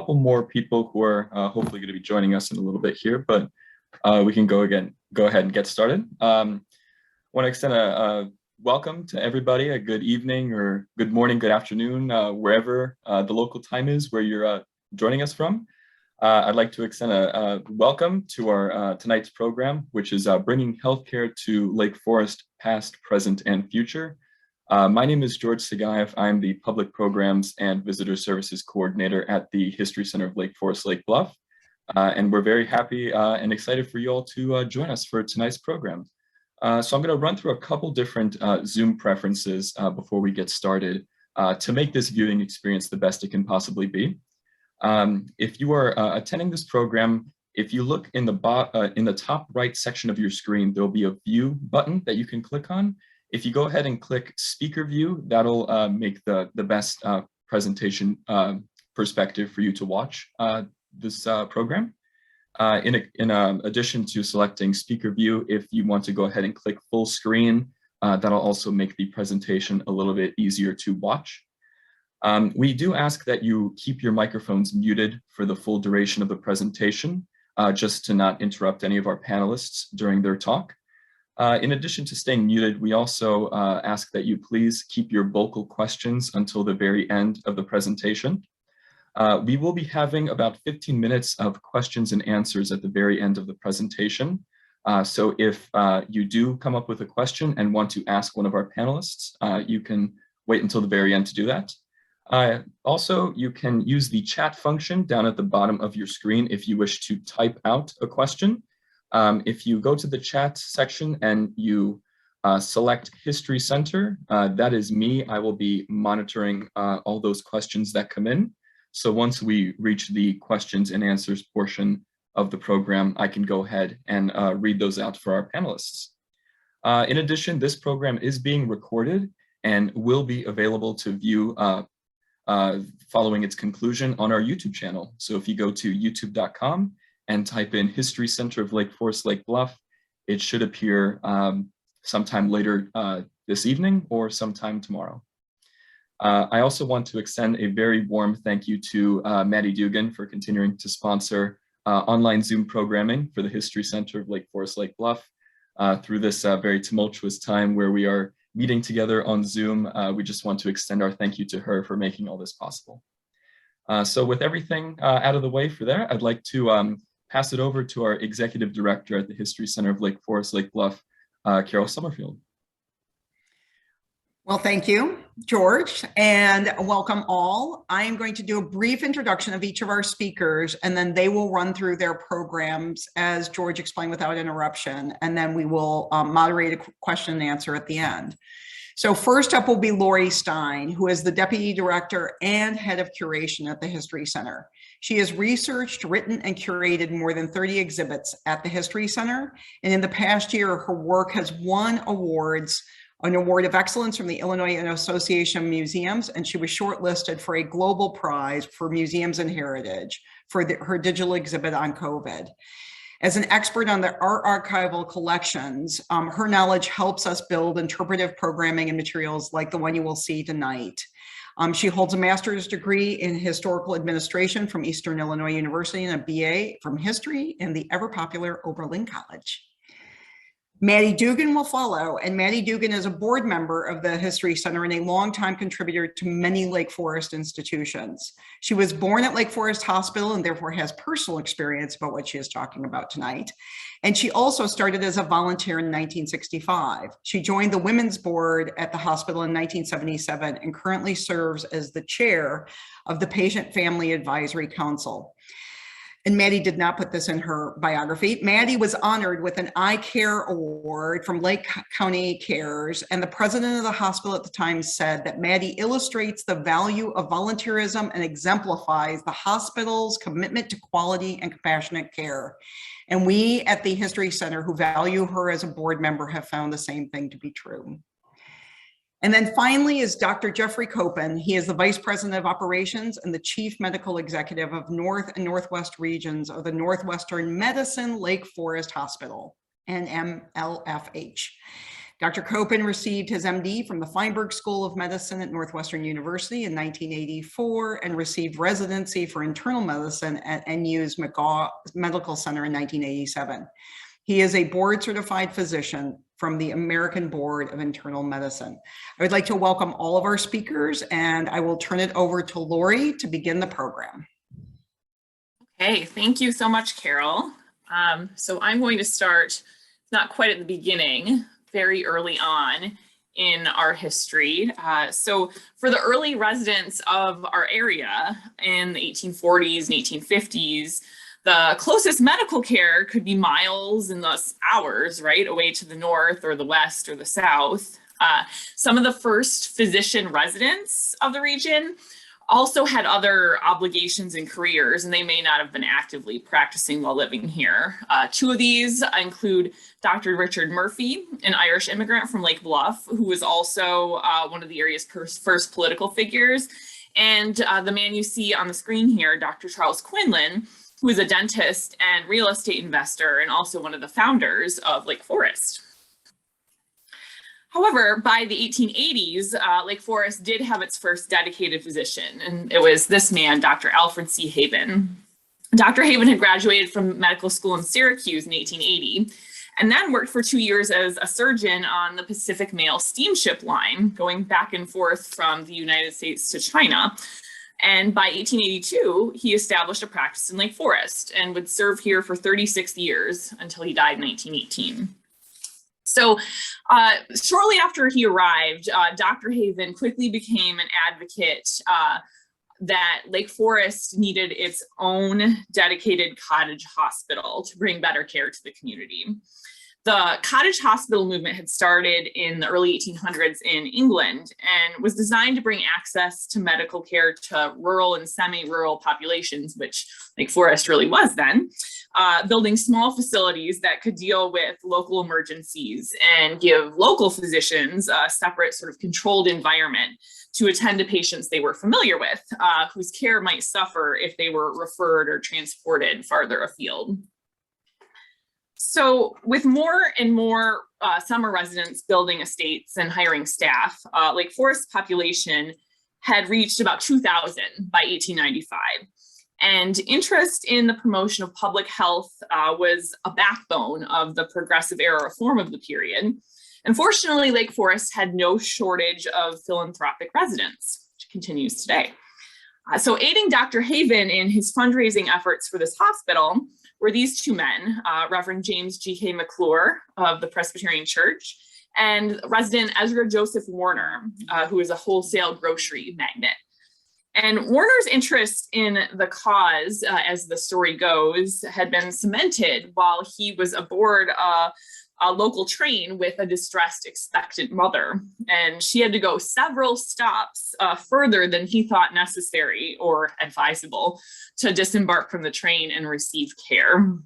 couple more people who are hopefully going to be joining us in a little bit here, but we can go ahead and get started. Want to extend a welcome to everybody, a good evening or good morning, good afternoon, wherever the local time is where you're joining us from. I'd like to extend a welcome to our tonight's program, which is Bringing Healthcare to Lake Forest, Past, Present, and Future. My name is George Sigayev. I'm the Public Programs and Visitor Services Coordinator at the History Center of Lake Forest, Lake Bluff. And we're very happy and excited for you all to join us for tonight's program. So I'm going to run through a couple different Zoom preferences before we get started to make this viewing experience the best it can possibly be. If you are attending this program, if you look in the top right section of your screen, there'll be a view button that you can click on. If you go ahead and click speaker view, that'll make the best presentation perspective for you to watch this program. In addition to selecting speaker view, if you want to go ahead and click full screen, that'll also make the presentation a little bit easier to watch. We do ask that you keep your microphones muted for the full duration of the presentation, just to not interrupt any of our panelists during their talk. In addition to staying muted, we also ask that you please keep your vocal questions until the very end of the presentation. We will be having about 15 minutes of questions and answers at the very end of the presentation. So if you do come up with a question and want to ask one of our panelists, you can wait until the very end to do that. Also, you can use the chat function down at the bottom of your screen if you wish to type out a question. If you go to the chat section and you select History Center, that is me. I will be monitoring all those questions that come in. So once we reach the questions and answers portion of the program, I can go ahead and read those out for our panelists. In addition, this program is being recorded and will be available to view following its conclusion on our YouTube channel. So if you go to youtube.com and type in History Center of Lake Forest, Lake Bluff, it should appear sometime later this evening or sometime tomorrow. I also want to extend a very warm thank you to Maddie Dugan for continuing to sponsor online Zoom programming for the History Center of Lake Forest, Lake Bluff. Through this very tumultuous time where we are meeting together on Zoom, we just want to extend our thank you to her for making all this possible. So with everything out of the way for there, I'd like to pass it over to our Executive Director at the History Center of Lake Forest, Lake Bluff, Carol Summerfield. Well, thank you, George, and welcome all. I am going to do a brief introduction of each of our speakers, and then they will run through their programs as George explained without interruption, and then we will moderate a question and answer at the end. So first up will be Laurie Stein, who is the Deputy Director and Head of Curation at the History Center. She has researched, written, and curated more than 30 exhibits at the History Center, and in the past year, her work has won awards, an award of excellence from the Illinois Association of Museums, and she was shortlisted for a global prize for museums and heritage for her digital exhibit on COVID. As an expert on the art archival collections, her knowledge helps us build interpretive programming and materials like the one you will see tonight. She holds a master's degree in historical administration from Eastern Illinois University and a BA from history in the ever popular Oberlin College. Maddie Dugan will follow, and Maddie Dugan is a board member of the History Center and a longtime contributor to many Lake Forest institutions. She was born at Lake Forest Hospital and therefore has personal experience about what she is talking about tonight. And she also started as a volunteer in 1965. She joined the women's board at the hospital in 1977 and currently serves as the chair of the Patient Family Advisory Council. And Maddie did not put this in her biography. Maddie was honored with an Eye Care Award from Lake County Cares, and the president of the hospital at the time said that Maddie illustrates the value of volunteerism and exemplifies the hospital's commitment to quality and compassionate care. And we at the History Center, who value her as a board member, have found the same thing to be true. And then finally is Dr. Jeffrey Kopin. He is the Vice President of Operations and the Chief Medical Executive of North and Northwest regions of the Northwestern Medicine Lake Forest Hospital, NMLFH. Dr. Kopin received his MD from the Feinberg School of Medicine at Northwestern University in 1984 and received residency for internal medicine at NU's McGaw Medical Center in 1987. He is a board-certified physician from the American Board of Internal Medicine. I would like to welcome all of our speakers, and I will turn it over to Laurie to begin the program. Okay, thank you so much, Carol. So I'm going to start not quite at the beginning, very early on in our history. So for the early residents of our area in the 1840s and 1850s, the closest medical care could be miles and thus hours, right, away to the north or the west or the south. Some of the first physician residents of the region also had other obligations and careers, and they may not have been actively practicing while living here. Two of these include Dr. Richard Murphy, an Irish immigrant from Lake Bluff, who was also one of the area's first political figures, and the man you see on the screen here, Dr. Charles Quinlan, who is a dentist and real estate investor and also one of the founders of Lake Forest. However, by the 1880s, Lake Forest did have its first dedicated physician, and it was this man, Dr. Alfred C. Haven. Dr. Haven had graduated from medical school in Syracuse in 1880, and then worked for 2 years as a surgeon on the Pacific Mail steamship line, going back and forth from the United States to China. And by 1882, he established a practice in Lake Forest and would serve here for 36 years until he died in 1918. So shortly after he arrived, Dr. Haven quickly became an advocate that Lake Forest needed its own dedicated cottage hospital to bring better care to the community. The cottage hospital movement had started in the early 1800s in England and was designed to bring access to medical care to rural and semi-rural populations, which Lake Forest really was then, building small facilities that could deal with local emergencies and give local physicians a separate sort of controlled environment to attend to patients they were familiar with, whose care might suffer if they were referred or transported farther afield. So with more and more summer residents building estates and hiring staff, Lake Forest's population had reached about 2,000 by 1895. And interest in the promotion of public health was a backbone of the progressive era reform of the period. Unfortunately, Lake Forest had no shortage of philanthropic residents, which continues today. So aiding Dr. Haven in his fundraising efforts for this hospital were these two men, Reverend James G.K. McClure of the Presbyterian Church and resident Ezra Joseph Warner, who is a wholesale grocery magnate. And Warner's interest in the cause, as the story goes, had been cemented while he was aboard a local train with a distressed expectant mother. And she had to go several stops further than he thought necessary or advisable to disembark from the train and receive care.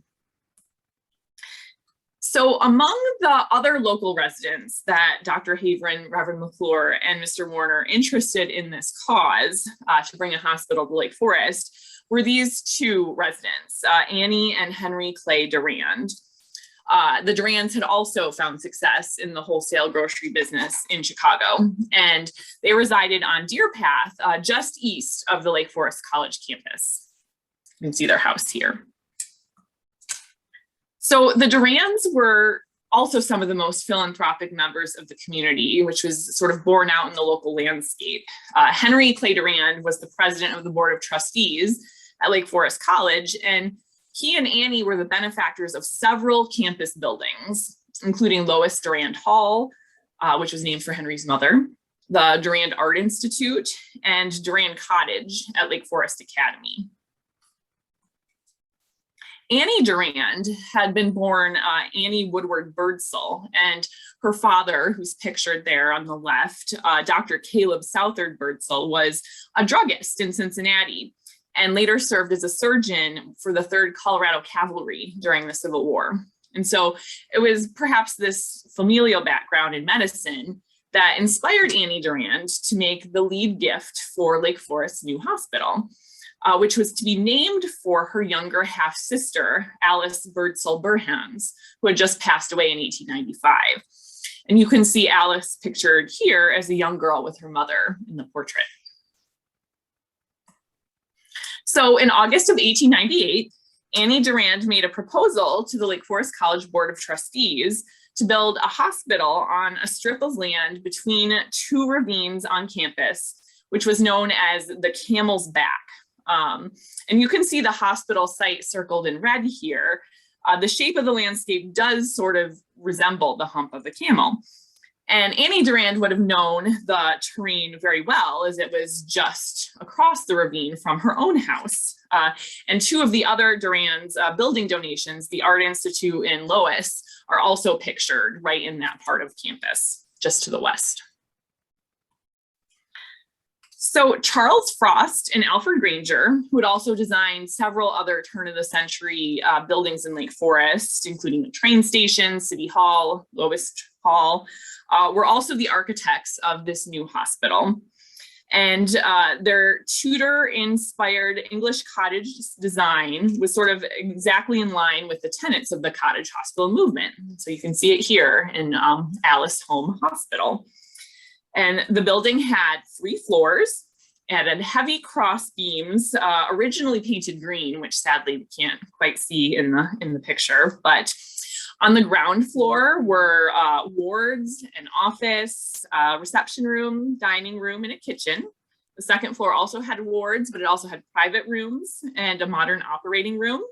So among the other local residents that Dr. Haven, Reverend McClure, and Mr. Warner interested in this cause to bring a hospital to Lake Forest were these two residents, Annie and Henry Clay Durand. The Durands had also found success in the wholesale grocery business in Chicago, and they resided on Deer Path, just east of the Lake Forest College campus. You can see their house here. So the Durands were also some of the most philanthropic members of the community, which was sort of borne out in the local landscape. Henry Clay Durand was the president of the board of trustees at Lake Forest College, and he and Annie were the benefactors of several campus buildings, including Lois Durand Hall, which was named for Henry's mother, the Durand Art Institute, and Durand Cottage at Lake Forest Academy. Annie Durand had been born Annie Woodward Birdsall, and her father, who's pictured there on the left, Dr. Caleb Southard Birdsall, was a druggist in Cincinnati and later served as a surgeon for the 3rd Colorado Cavalry during the Civil War. And so it was perhaps this familial background in medicine that inspired Annie Durand to make the lead gift for Lake Forest's new hospital, which was to be named for her younger half-sister, Alice Birdsall Burhans, who had just passed away in 1895. And you can see Alice pictured here as a young girl with her mother in the portrait. So in August of 1898, Annie Durand made a proposal to the Lake Forest College Board of Trustees to build a hospital on a strip of land between two ravines on campus, which was known as the Camel's Back. And you can see the hospital site circled in red here. The shape of the landscape does sort of resemble the hump of a camel. And Annie Durand would have known the terrain very well, as it was just across the ravine from her own house. And two of the other Durand's building donations, the Art Institute in Lois, are also pictured right in that part of campus, just to the west. So Charles Frost and Alfred Granger, who had also designed several other turn-of-the-century buildings in Lake Forest, including the train station, City Hall, Lois Hall, were also the architects of this new hospital. And their Tudor-inspired English cottage design was sort of exactly in line with the tenets of the cottage hospital movement. So you can see it here in Alice Home Hospital. And the building had 3 floors and had heavy cross beams, originally painted green, which sadly we can't quite see in the picture. But on the ground floor were wards, an office, reception room, dining room, and a kitchen. The second floor also had wards, but it also had private rooms and a modern operating room.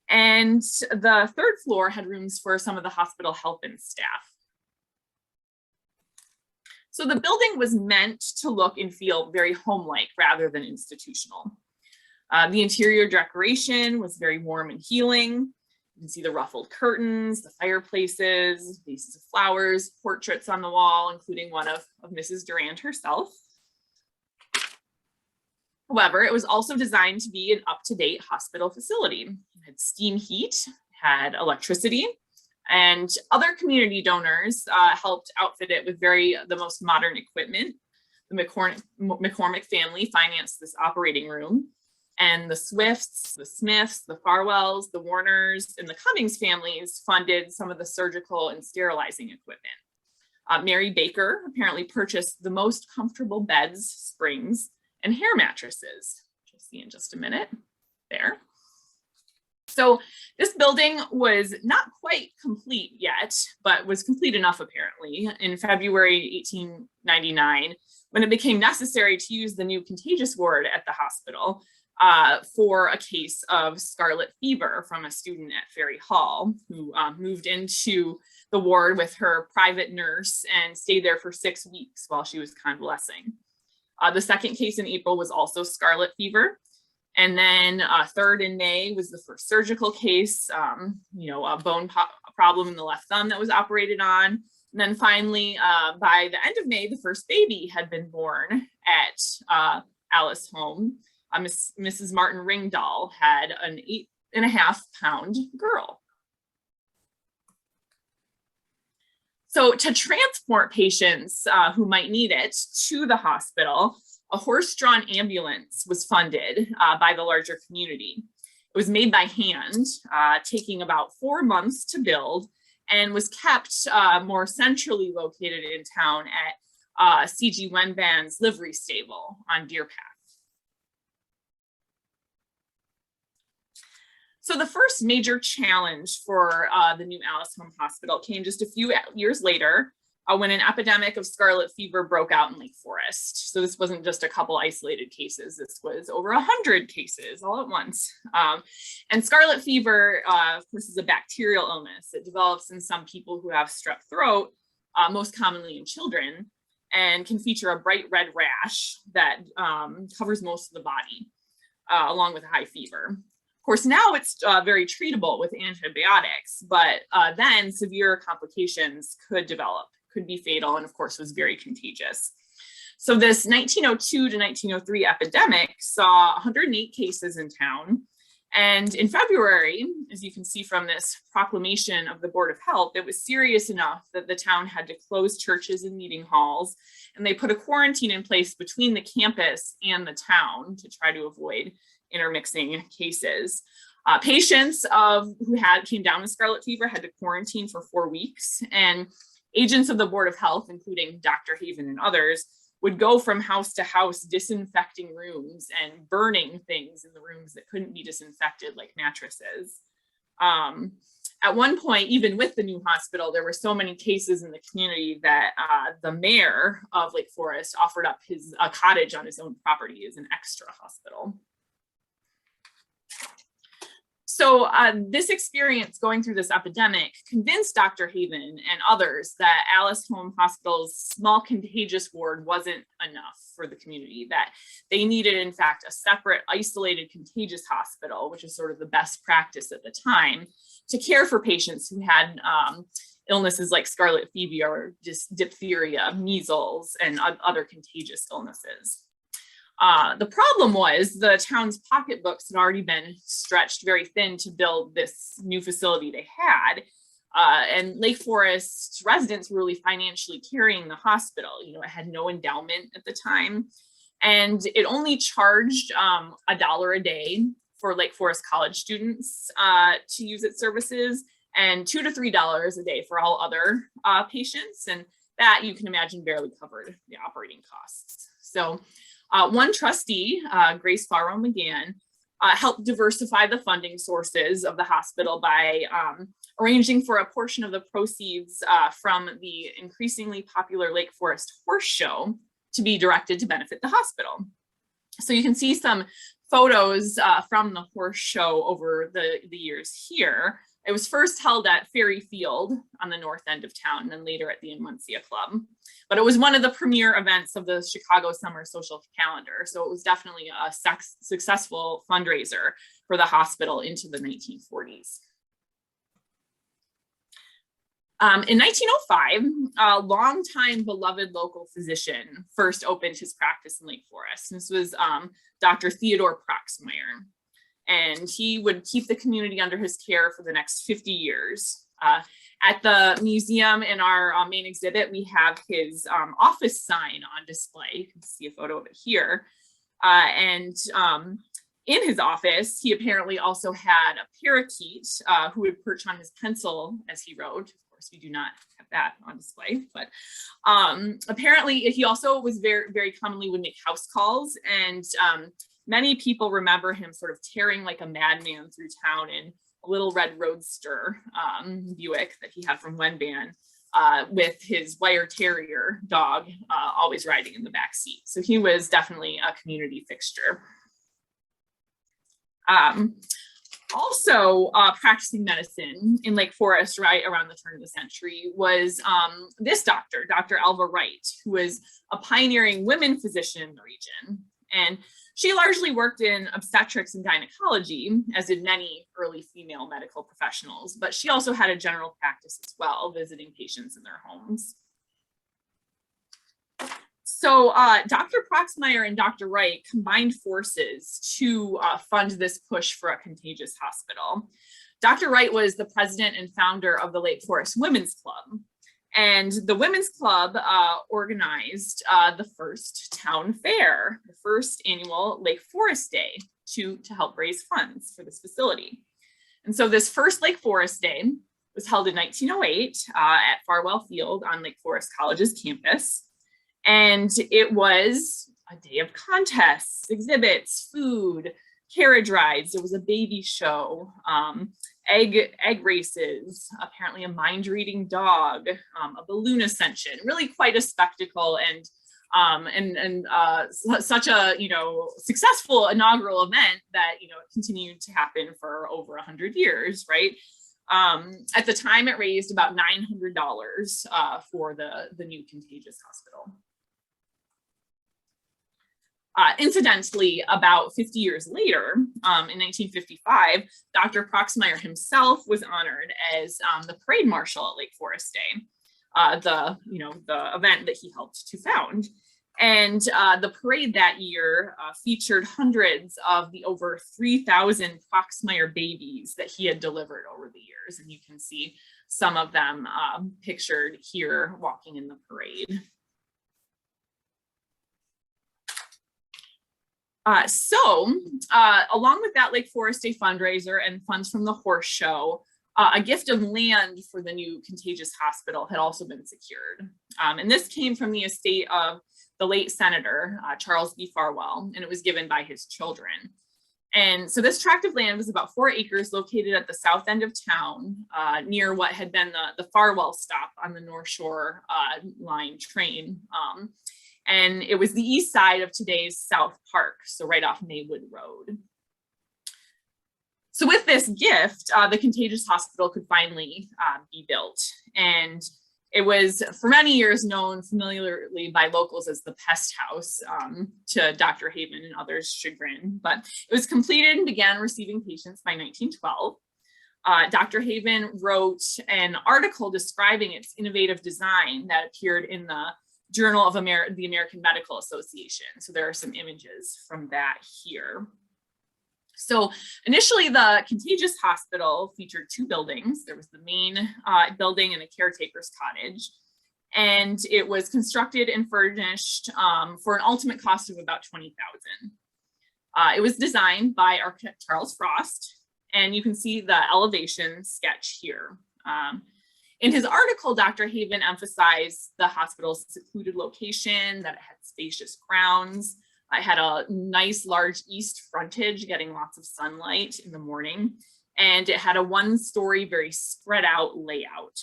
And the third floor had rooms for some of the hospital help and staff. So the building was meant to look and feel very home-like rather than institutional. The interior decoration was very warm and healing. You can see the ruffled curtains, the fireplaces, vases of flowers, portraits on the wall, including one of Mrs. Durand herself. However, it was also designed to be an up-to-date hospital facility. It had steam heat, had electricity, and other community donors helped outfit it with the most modern equipment. The McCormick family financed this operating room, and the Swifts, the Smiths, the Farwells, the Warners, and the Cummings families funded some of the surgical and sterilizing equipment. Mary Baker apparently purchased the most comfortable beds, springs, and hair mattresses, which you'll see in just a minute there. So this building was not quite complete yet, but was complete enough apparently in February 1899, when it became necessary to use the new contagious ward at the hospital for a case of scarlet fever from a student at Ferry Hall who moved into the ward with her private nurse and stayed there for 6 weeks while she was convalescing. The second case in April was also scarlet fever. And then third in May was the first surgical case, a bone problem in the left thumb that was operated on. And then finally, by the end of May, the first baby had been born at Alice Home. Mrs. Martin Ringdahl had an 8.5-pound girl. So to transport patients who might need it to the hospital, a horse-drawn ambulance was funded by the larger community. It was made by hand, taking about 4 months to build, and was kept more centrally located in town at C.G. Wenban's livery stable on Deer Path. So the first major challenge for the new Alice Home Hospital came just a few years later when an epidemic of scarlet fever broke out in Lake Forest. So this wasn't just a couple isolated cases, this was over 100 cases all at once. And scarlet fever, of course, is a bacterial illness. It develops in some people who have strep throat, most commonly in children, and can feature a bright red rash that covers most of the body, along with a high fever. Of course, now it's very treatable with antibiotics, but then severe complications could develop, could be fatal, and of course was very contagious. So this 1902 to 1903 epidemic saw 108 cases in town. And in February, as you can see from this proclamation of the Board of Health, it was serious enough that the town had to close churches and meeting halls, and they put a quarantine in place between the campus and the town to try to avoid intermixing cases. Patients who came down with scarlet fever had to quarantine for 4 weeks, and Agents of the Board of Health, including Dr. Haven and others, would go from house to house disinfecting rooms and burning things in the rooms that couldn't be disinfected, like mattresses. At one point, even with the new hospital, there were so many cases in the community that the mayor of Lake Forest offered up a cottage on his own property as an extra hospital. So this experience going through this epidemic convinced Dr. Haven and others that Alice Home Hospital's small contagious ward wasn't enough for the community, that they needed, in fact, a separate isolated contagious hospital, which is sort of the best practice at the time, to care for patients who had illnesses like scarlet fever or just diphtheria, measles, and other contagious illnesses. The problem was the town's pocketbooks had already been stretched very thin to build this new facility they had. And Lake Forest residents were really financially carrying the hospital. You know, it had no endowment at the time. And it only charged $1 a day for Lake Forest college students to use its services, and $2 to $3 a day for all other patients. And that, you can imagine, barely covered the operating costs. So one trustee, Grace Farrow McGann, helped diversify the funding sources of the hospital by arranging for a portion of the proceeds from the increasingly popular Lake Forest Horse Show to be directed to benefit the hospital. So you can see some photos from the horse show over the years here. It was first held at Ferry Field on the north end of town, and then later at the Inmuncia Club. But it was one of the premier events of the Chicago Summer Social Calendar. So it was definitely a successful fundraiser for the hospital into the 1940s. In 1905, a longtime beloved local physician first opened his practice in Lake Forest. This was Dr. Theodore Proxmire. And he would keep the community under his care for the next 50 years. At the museum in our main exhibit, we have his office sign on display. You can see a photo of it here. In his office, he apparently also had a parakeet who would perch on his pencil as he wrote. Of course, we do not have that on display, but apparently he also was very commonly would make house calls, and many people remember him sort of tearing like a madman through town in a little red roadster Buick that he had from Wenban with his wire terrier dog always riding in the back seat. So he was definitely a community fixture. Also practicing medicine in Lake Forest right around the turn of the century was this doctor, Dr. Alva Wright, who was a pioneering women physician in the region. And she largely worked in obstetrics and gynecology, as did many early female medical professionals, but she also had a general practice as well, visiting patients in their homes. So Dr. Proxmire and Dr. Wright combined forces to fund this push for a contagious hospital. Dr. Wright was the president and founder of the Lake Forest Women's Club. And the Women's Club organized the first town fair, the first annual Lake Forest Day, to help raise funds for this facility. And so this first Lake Forest Day was held in 1908 at Farwell Field on Lake Forest College's campus. And it was a day of contests, exhibits, food, carriage rides. There was a baby show, egg races, apparently a mind-reading dog, a balloon ascension. Really quite a spectacle, and such a successful inaugural event that it continued to happen for over 100 years, right? At the time, it raised about $900 for the new contagious hospital. Incidentally, about 50 years later, in 1955, Dr. Proxmire himself was honored as the parade marshal at Lake Forest Day, the event that he helped to found. And the parade that year featured hundreds of the over 3,000 Proxmire babies that he had delivered over the years. And you can see some of them pictured here walking in the parade. Along with that Lake Forest Day fundraiser and funds from the horse show, A gift of land for the new contagious hospital had also been secured. And this came from the estate of the late Senator, Charles B. Farwell, and it was given by his children. And so this tract of land was about 4 acres located at the south end of town, near what had been the Farwell stop on the North Shore line train. And it was the east side of today's South Park, so right off Maywood Road. So with this gift, the contagious hospital could finally be built. And it was for many years known familiarly by locals as the pest house, to Dr. Haven and others' chagrin, but it was completed and began receiving patients by 1912. Dr. Haven wrote an article describing its innovative design that appeared in the Journal of the American Medical Association. So there are some images from that here. So initially the contagious hospital featured 2 buildings. There was the main building and a caretaker's cottage. And it was constructed and furnished for an ultimate cost of about $20,000. It was designed by architect Charles Frost, and you can see the elevation sketch here. In his article, Dr. Haven emphasized the hospital's secluded location, that it had spacious grounds. I had a nice large east frontage getting lots of sunlight in the morning, and it had a 1-story, very spread out layout.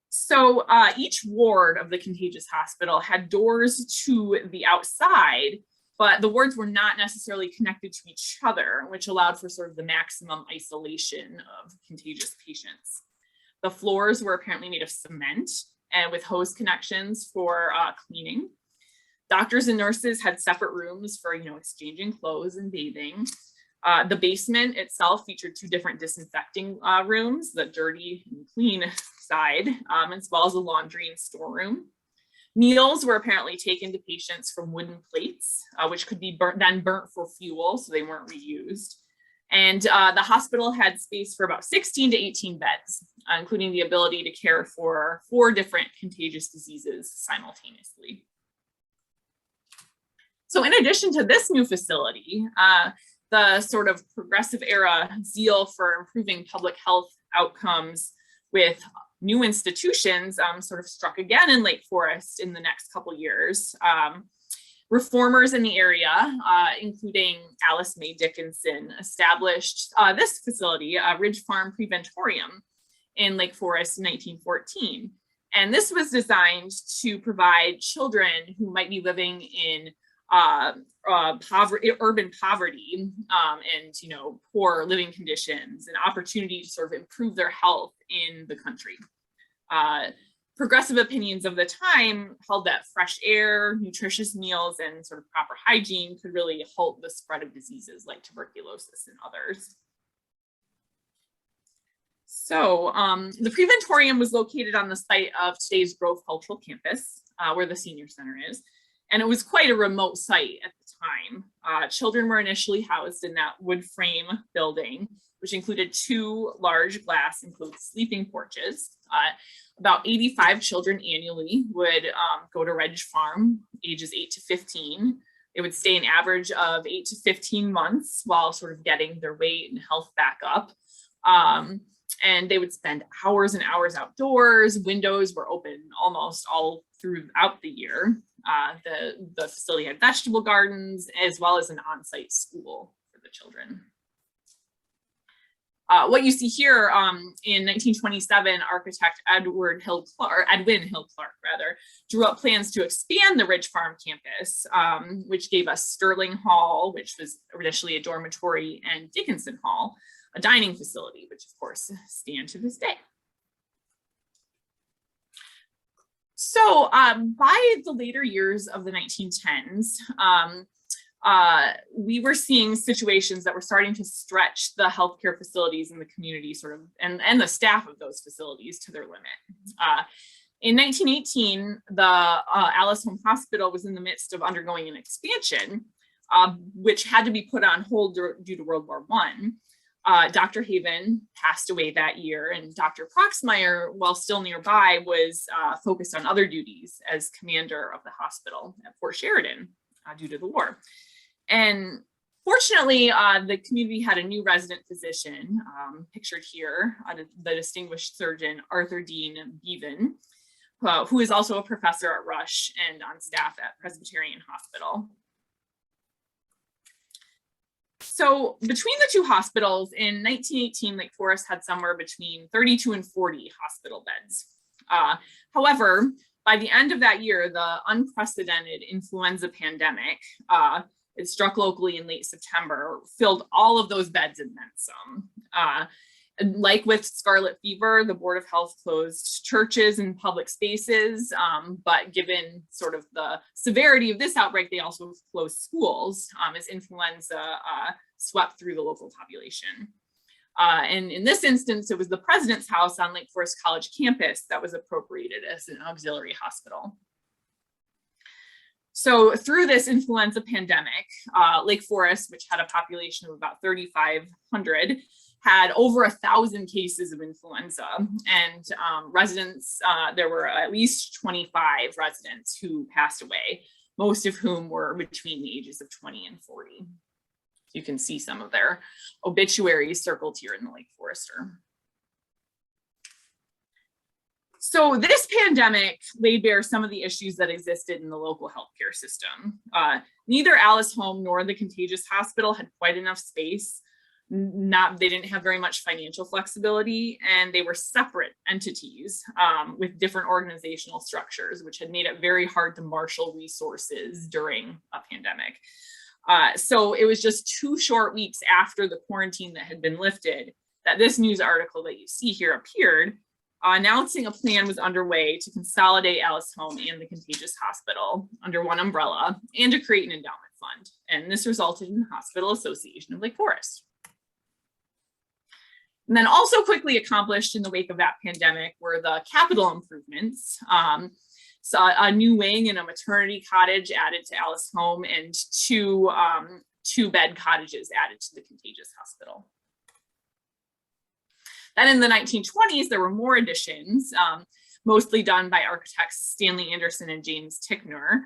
So each ward of the contagious hospital had doors to the outside, but the wards were not necessarily connected to each other, which allowed for sort of the maximum isolation of contagious patients. The floors were apparently made of cement and with hose connections for cleaning. Doctors and nurses had separate rooms for, exchanging clothes and bathing. The basement itself featured 2 different disinfecting rooms, the dirty and clean side, as well as a laundry and storeroom. Meals were apparently taken to patients from wooden plates, which could be then burnt for fuel, so they weren't reused. And the hospital had space for about 16 to 18 beds, including the ability to care for 4 different contagious diseases simultaneously. So in addition to this new facility, the sort of progressive era zeal for improving public health outcomes with new institutions sort of struck again in Lake Forest in the next couple years. Reformers in the area, including Alice May Dickinson, established this facility, Ridge Farm Preventorium, in Lake Forest in 1914. And this was designed to provide children who might be living in urban poverty and poor living conditions, an opportunity to sort of improve their health in the country. Progressive opinions of the time held that fresh air, nutritious meals, and sort of proper hygiene could really halt the spread of diseases like tuberculosis and others. So the Preventorium was located on the site of today's Grove Cultural Campus, where the Senior Center is. And it was quite a remote site at the time. Children were initially housed in that wood frame building, which included 2 large glass enclosed sleeping porches. About 85 children annually would go to Ridge Farm, ages 8 to 15. They would stay an average of 8 to 15 months while sort of getting their weight and health back up. And they would spend hours and hours outdoors. Windows were open almost all throughout the year. The facility had vegetable gardens as well as an on-site school for the children. What you see here in 1927, architect Edwin Hill Clark drew up plans to expand the Ridge Farm campus, which gave us Sterling Hall, which was initially a dormitory, and Dickinson Hall, a dining facility, which of course stand to this day. So by the later years of the 1910s, we were seeing situations that were starting to stretch the healthcare facilities in the community and the staff of those facilities to their limit. In 1918, the Alice Home Hospital was in the midst of undergoing an expansion, which had to be put on hold due to World War I. Dr. Haven passed away that year, and Dr. Proxmire, while still nearby, was focused on other duties as commander of the hospital at Fort Sheridan due to the war. And Fortunately, the community had a new resident physician, pictured here, the distinguished surgeon Arthur Dean Bevan, who is also a professor at Rush and on staff at Presbyterian Hospital. So between the two hospitals in 1918, Lake Forest had somewhere between 32 and 40 hospital beds. However, by the end of that year, the unprecedented influenza pandemic, it struck locally in late September, filled all of those beds and then some. Like with scarlet fever, the Board of Health closed churches and public spaces, but given sort of the severity of this outbreak, they also closed schools as influenza swept through the local population. And in this instance, it was the president's house on Lake Forest College campus that was appropriated as an auxiliary hospital. So through this influenza pandemic, Lake Forest, which had a population of about 3,500, had over 1,000 cases of influenza, and residents, there were at least 25 residents who passed away, most of whom were between the ages of 20 and 40. You can see some of their obituaries circled here in the Lake Forester. So this pandemic laid bare some of the issues that existed in the local healthcare system. Neither Alice Home nor the Contagious Hospital had quite enough space. They didn't have very much financial flexibility, and they were separate entities with different organizational structures, which had made it very hard to marshal resources during a pandemic. So it was just 2 short weeks after the quarantine that had been lifted that this news article that you see here appeared, announcing a plan was underway to consolidate Alice Home and the Contagious Hospital under one umbrella and to create an endowment fund. And this resulted in the Hospital Association of Lake Forest. And then also quickly accomplished in the wake of that pandemic were the capital improvements. So a new wing and a maternity cottage added to Alice Home, and 2 2-bed cottages added to the Contagious Hospital. Then in the 1920s, there were more additions, mostly done by architects Stanley Anderson and James Tickner,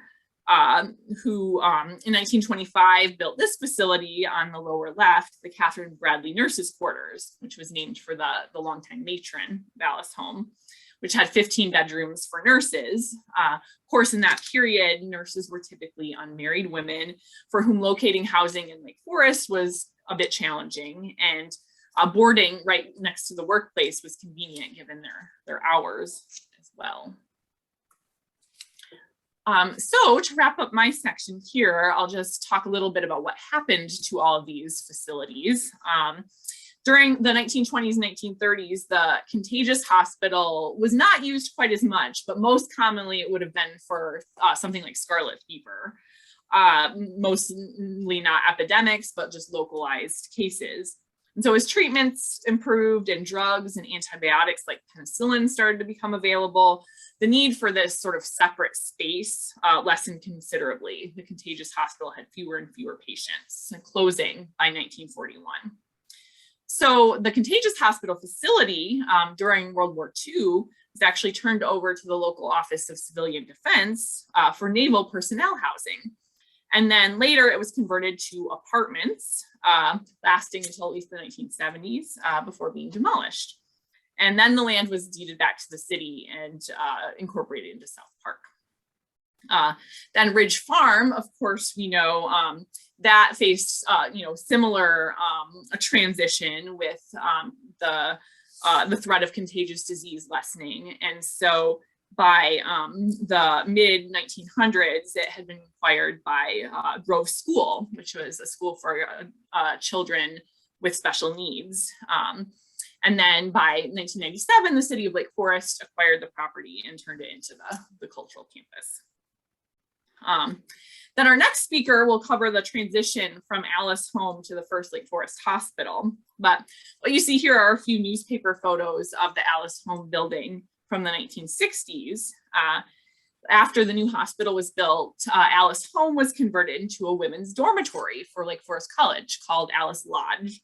who in 1925 built this facility on the lower left, the Catherine Bradley Nurses Quarters, which was named for the longtime matron of Alice Home, which had 15 bedrooms for nurses. Of course, in that period, nurses were typically unmarried women for whom locating housing in Lake Forest was a bit challenging, and boarding right next to the workplace was convenient given their hours as well. So to wrap up my section here, I'll just talk a little bit about what happened to all of these facilities. During the 1920s and 1930s, the Contagious Hospital was not used quite as much, but most commonly it would have been for something like scarlet fever. Mostly not epidemics, but just localized cases. And so as treatments improved and drugs and antibiotics like penicillin started to become available, the need for this sort of separate space lessened considerably. The Contagious Hospital had fewer and fewer patients, closing by 1941. So the Contagious Hospital facility during World War II was actually turned over to the local Office of Civilian Defense for naval personnel housing. And then later it was converted to apartments, lasting until at least the 1970s before being demolished. And then the land was deeded back to the city and incorporated into South Park. Then Ridge Farm, of course, we know that faced similar a transition with the threat of contagious disease lessening. And so by the mid 1900s, it had been acquired by Grove School, which was a school for children with special needs. And then by 1997, the city of Lake Forest acquired the property and turned it into the cultural campus. Then our next speaker will cover the transition from Alice Home to the first Lake Forest Hospital. But what you see here are a few newspaper photos of the Alice Home building from the 1960s. After the new hospital was built, Alice Home was converted into a women's dormitory for Lake Forest College called Alice Lodge.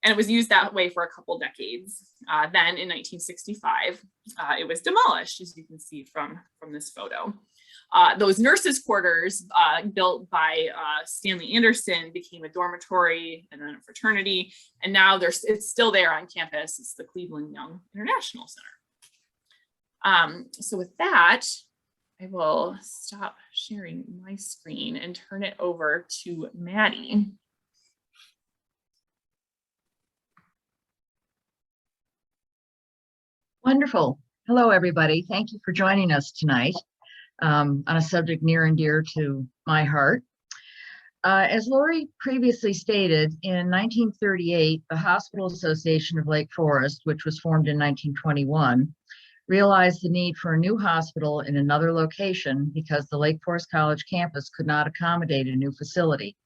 And it was used that way for a couple decades. Then in 1965, it was demolished, as you can see from this photo. Those nurses' quarters built by Stanley Anderson became a dormitory and then a fraternity, and now it's still there on campus. It's the Cleveland Young International Center. So with that, I will stop sharing my screen and turn it over to Maddie. Wonderful. Hello, everybody. Thank you for joining us tonight on a subject near and dear to my heart. As Laurie previously stated, in 1938, the Hospital Association of Lake Forest, which was formed in 1921, realized the need for a new hospital in another location because the Lake Forest College campus could not accommodate a new facility.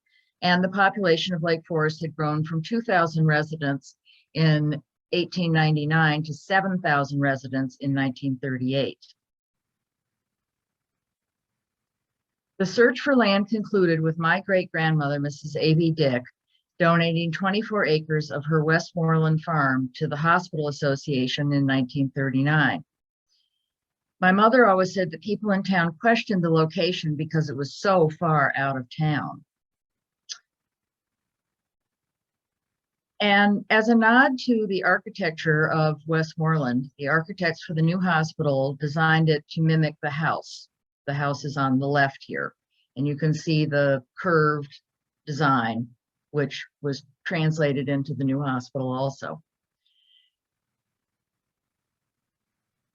And the population of Lake Forest had grown from 2,000 residents in 1899 to 7,000 residents in 1938. The search for land concluded with my great-grandmother, Mrs. A.B. Dick, donating 24 acres of her Westmoreland farm to the Hospital Association in 1939. My mother always said that people in town questioned the location because it was so far out of town. And as a nod to the architecture of Westmoreland, the architects for the new hospital designed it to mimic the house. The house is on the left here, and you can see the curved design, which was translated into the new hospital also.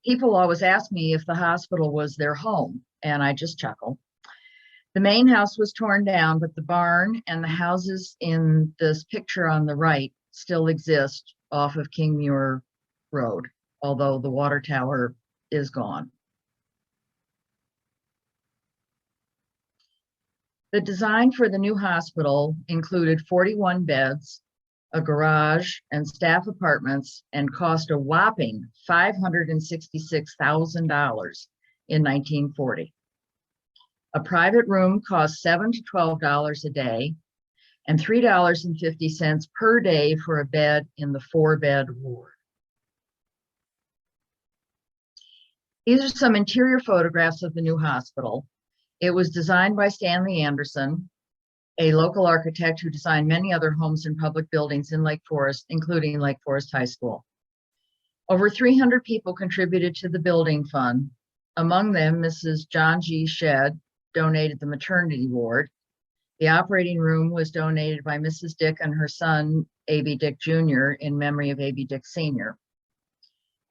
People always ask me if the hospital was their home, and I just chuckle. The main house was torn down, but the barn and the houses in this picture on the right still exist off of King Muir Road, although the water tower is gone. The design for the new hospital included 41 beds, a garage, and staff apartments, and cost a whopping $566,000 in 1940. A private room cost $7 to $12 a day, and $3.50 per day for a bed in the 4-bed ward. These are some interior photographs of the new hospital. It was designed by Stanley Anderson, a local architect who designed many other homes and public buildings in Lake Forest, including Lake Forest High School. Over 300 people contributed to the building fund. Among them, Mrs. John G. Shedd donated the maternity ward. The operating room was donated by Mrs. Dick and her son, A.B. Dick Jr., in memory of A.B. Dick Sr.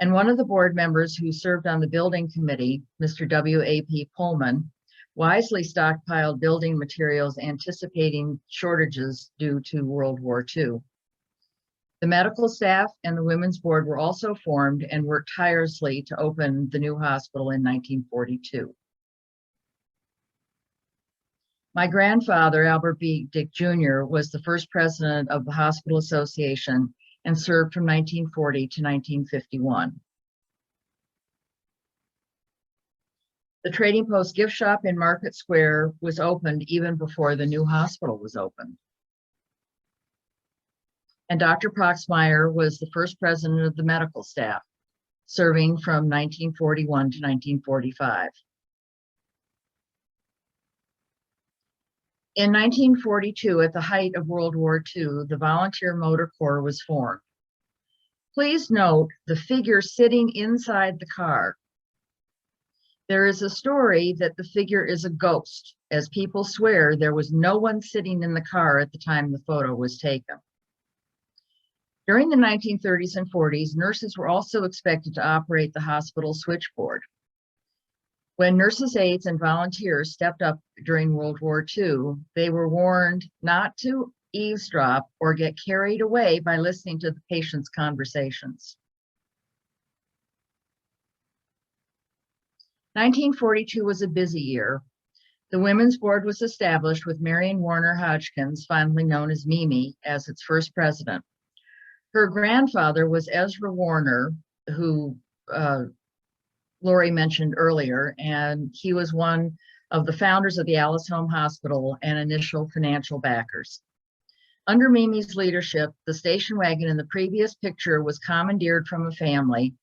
And one of the board members who served on the building committee, Mr. W.A.P. Pullman, wisely stockpiled building materials anticipating shortages due to World War II. The medical staff and the women's board were also formed and worked tirelessly to open the new hospital in 1942. My grandfather, Albert B. Dick Jr., was the first president of the Hospital Association and served from 1940 to 1951. The Trading Post gift shop in Market Square was opened even before the new hospital was opened. And Dr. Proxmire was the first president of the medical staff, serving from 1941 to 1945. In 1942, at the height of World War II, the Volunteer Motor Corps was formed. Please note the figure sitting inside the car. There is a story that the figure is a ghost, as people swear there was no one sitting in the car at the time the photo was taken. During the 1930s and 40s, nurses were also expected to operate the hospital switchboard. When nurses' aides and volunteers stepped up during World War II, they were warned not to eavesdrop or get carried away by listening to the patient's conversations. 1942 was a busy year. The Women's Board was established with Marion Warner Hodgkins, fondly known as Mimi, as its first president. Her grandfather was Ezra Warner, who Laurie mentioned earlier, and he was one of the founders of the Alice Home Hospital and initial financial backers. Under Mimi's leadership, the station wagon in the previous picture was commandeered from a family,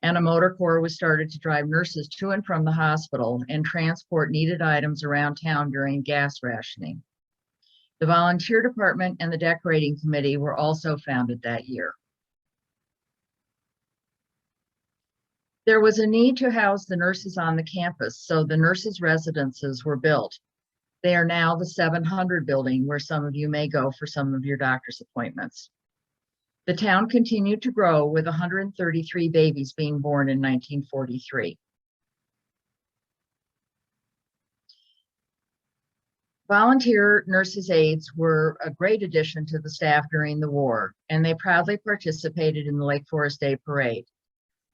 and a motor corps was started to drive nurses to and from the hospital and transport needed items around town during gas rationing. The volunteer department and the decorating committee were also founded that year. There was a need to house the nurses on the campus, so the nurses' residences were built. They are now the 700 building, where some of you may go for some of your doctor's appointments. The town continued to grow, with 133 babies being born in 1943. Volunteer nurses' aides were a great addition to the staff during the war, and they proudly participated in the Lake Forest Day Parade.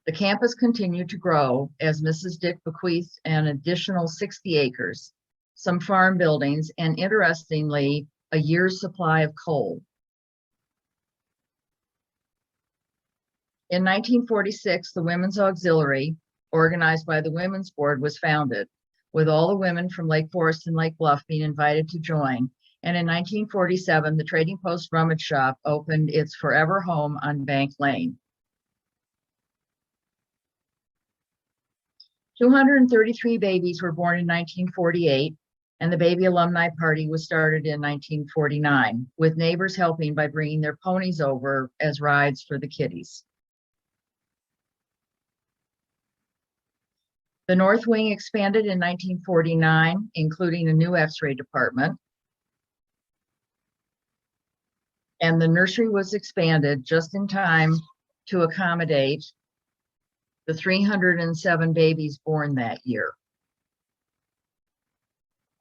The campus continued to grow as Mrs. Dick bequeathed an additional 60 acres, some farm buildings, and interestingly, a year's supply of coal. In 1946, the Women's Auxiliary, organized by the Women's Board, was founded, with all the women from Lake Forest and Lake Bluff being invited to join. And in 1947, the Trading Post Rummage Shop opened its forever home on Bank Lane. 233 babies were born in 1948, and the Baby Alumni Party was started in 1949, with neighbors helping by bringing their ponies over as rides for the kiddies. The North Wing expanded in 1949, including a new X-ray department. And the nursery was expanded just in time to accommodate the 307 babies born that year.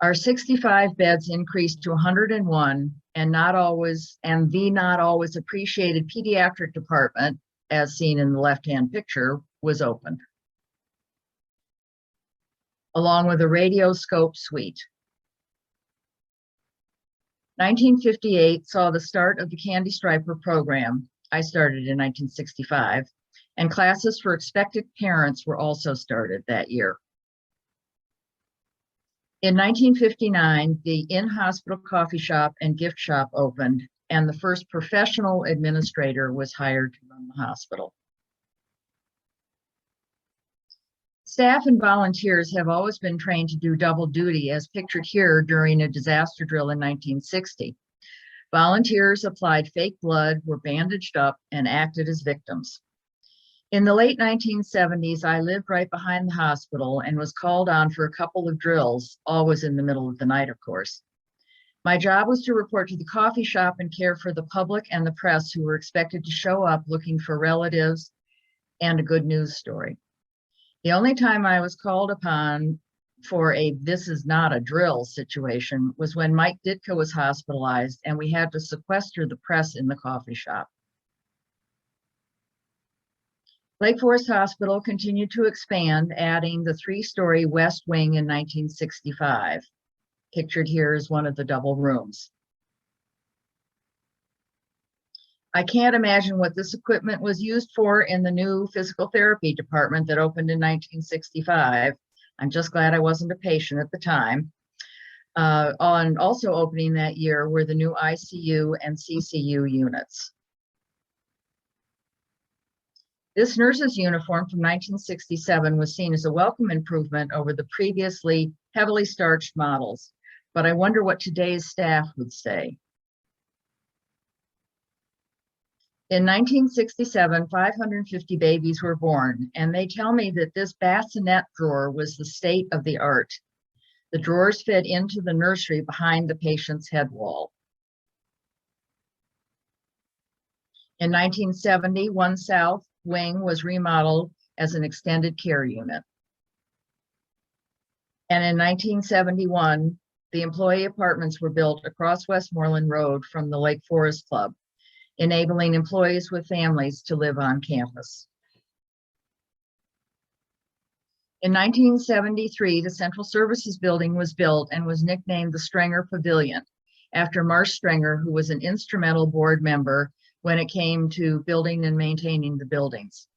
Our 65 beds increased to 101, and the not always appreciated pediatric department, as seen in the left-hand picture, was opened, along with a radioscope suite. 1958 saw the start of the Candy Striper program. I started in 1965, and classes for expectant parents were also started that year. In 1959, the in-hospital coffee shop and gift shop opened, and the first professional administrator was hired to run the hospital. Staff and volunteers have always been trained to do double duty, as pictured here during a disaster drill in 1960. Volunteers applied fake blood, were bandaged up, and acted as victims. In the late 1970s, I lived right behind the hospital and was called on for a couple of drills, always in the middle of the night, of course. My job was to report to the coffee shop and care for the public and the press who were expected to show up looking for relatives and a good news story. The only time I was called upon for a "this is not a drill" situation was when Mike Ditka was hospitalized and we had to sequester the press in the coffee shop. Lake Forest Hospital continued to expand, adding the 3-story West Wing in 1965. Pictured here is one of the double rooms. I can't imagine what this equipment was used for in the new physical therapy department that opened in 1965. I'm just glad I wasn't a patient at the time. Also opening that year were the new ICU and CCU units. This nurse's uniform from 1967 was seen as a welcome improvement over the previously heavily starched models, but I wonder what today's staff would say. In 1967, 550 babies were born, and they tell me that this bassinet drawer was the state of the art. The drawers fed into the nursery behind the patient's head wall. In 1970, one South Wing was remodeled as an extended care unit. And in 1971, the employee apartments were built across Westmoreland Road from the Lake Forest Club, enabling employees with families to live on campus. In 1973, the Central Services Building was built and was nicknamed the Strenger Pavilion, after Marsh Strenger, who was an instrumental board member when it came to building and maintaining the buildings.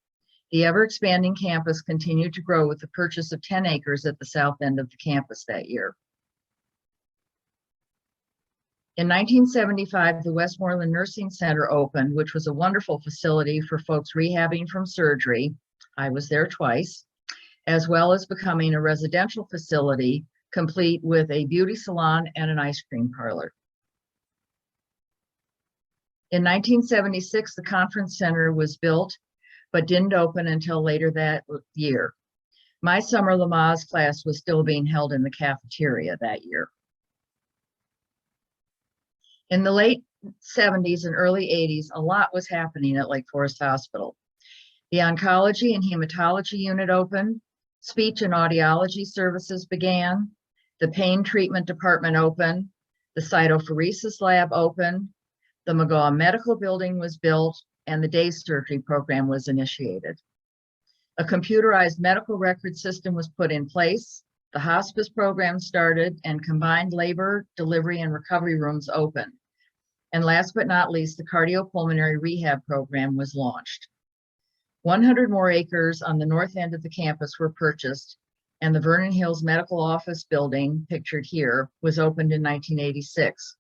The ever-expanding campus continued to grow with the purchase of 10 acres at the south end of the campus that year. In 1975, the Westmoreland Nursing Center opened, which was a wonderful facility for folks rehabbing from surgery, I was there twice, as well as becoming a residential facility complete with a beauty salon and an ice cream parlor. In 1976, the conference center was built, but didn't open until later that year. My summer Lamaze class was still being held in the cafeteria that year. In the late 70s and early 80s, a lot was happening at Lake Forest Hospital. The oncology and hematology unit opened, speech and audiology services began, the pain treatment department opened, the cytophoresis lab opened, the McGaw Medical Building was built, and the day surgery program was initiated. A computerized medical record system was put in place, the hospice program started, and combined labor, delivery, and recovery rooms opened. And last but not least, the cardiopulmonary rehab program was launched. 100 more acres on the north end of the campus were purchased, and the Vernon Hills Medical Office Building, pictured here, was opened in 1986.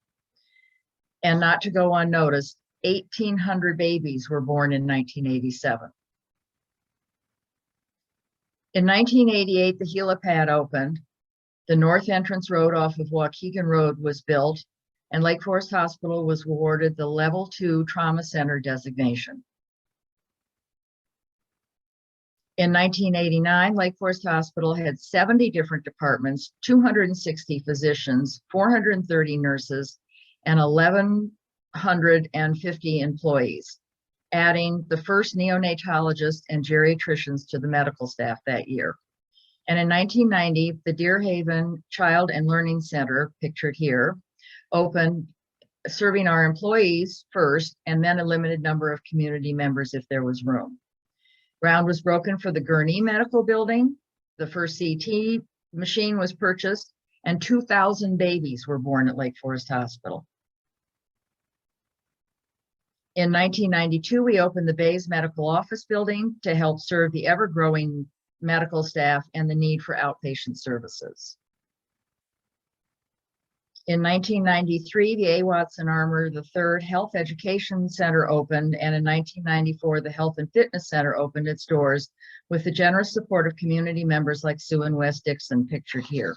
And not to go unnoticed, 1,800 babies were born in 1987. In 1988, the helipad opened, the north entrance road off of Waukegan Road was built, and Lake Forest Hospital was awarded the Level 2 Trauma Center designation. In 1989, Lake Forest Hospital had 70 different departments, 260 physicians, 430 nurses, and 1,150 employees, adding the first neonatologists and geriatricians to the medical staff that year. And in 1990, the Deer Haven Child and Learning Center, pictured here, opened, serving our employees first, and then a limited number of community members if there was room. Ground was broken for the Gurnee Medical Building, the first CT machine was purchased, and 2,000 babies were born at Lake Forest Hospital. In 1992, we opened the Bays Medical Office Building to help serve the ever-growing medical staff and the need for outpatient services. In 1993, the A. Watson Armour III Health Education Center opened, and in 1994, the Health and Fitness Center opened its doors with the generous support of community members like Sue and Wes Dixon, pictured here.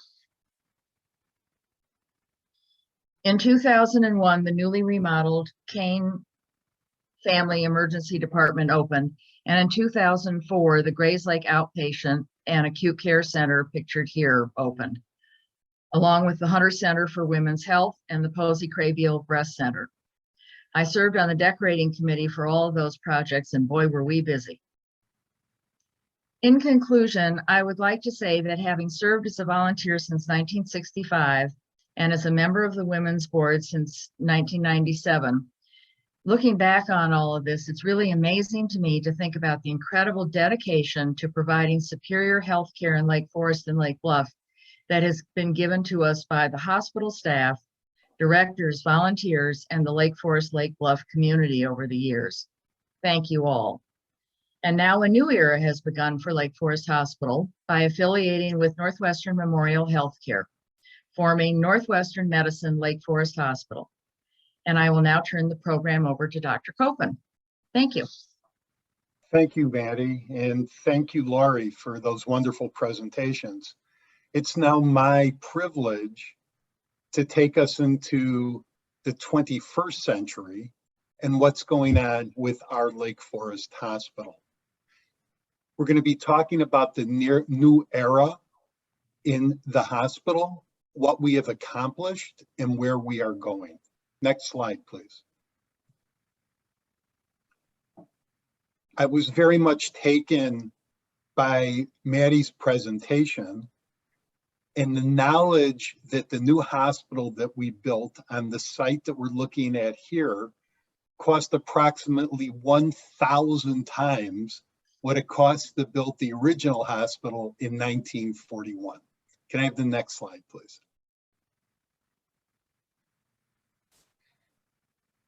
In 2001, the newly remodeled Kane Family Emergency Department opened, and in 2004, the Grays Lake Outpatient and Acute Care Center, pictured here, opened, along with the Hunter Center for Women's Health and the Posey Craybill Breast Center. I served on the decorating committee for all of those projects, and boy, were we busy. In conclusion, I would like to say that having served as a volunteer since 1965 and as a member of the Women's Board since 1997, looking back on all of this, it's really amazing to me to think about the incredible dedication to providing superior health care in Lake Forest and Lake Bluff that has been given to us by the hospital staff, directors, volunteers, and the Lake Forest, Lake Bluff community over the years. Thank you all. And now a new era has begun for Lake Forest Hospital by affiliating with Northwestern Memorial Healthcare, forming Northwestern Medicine Lake Forest Hospital. And I will now turn the program over to Dr. Kopin. Thank you. Thank you, Maddie, and thank you, Laurie, for those wonderful presentations. It's now my privilege to take us into the 21st century and what's going on with our Lake Forest Hospital. We're going to be talking about the new era in the hospital, what we have accomplished, and where we are going. Next slide, please. I was very much taken by Maddie's presentation and the knowledge that the new hospital that we built on the site that we're looking at here cost approximately 1,000 times what it cost to build the original hospital in 1941. Can I have the next slide, please?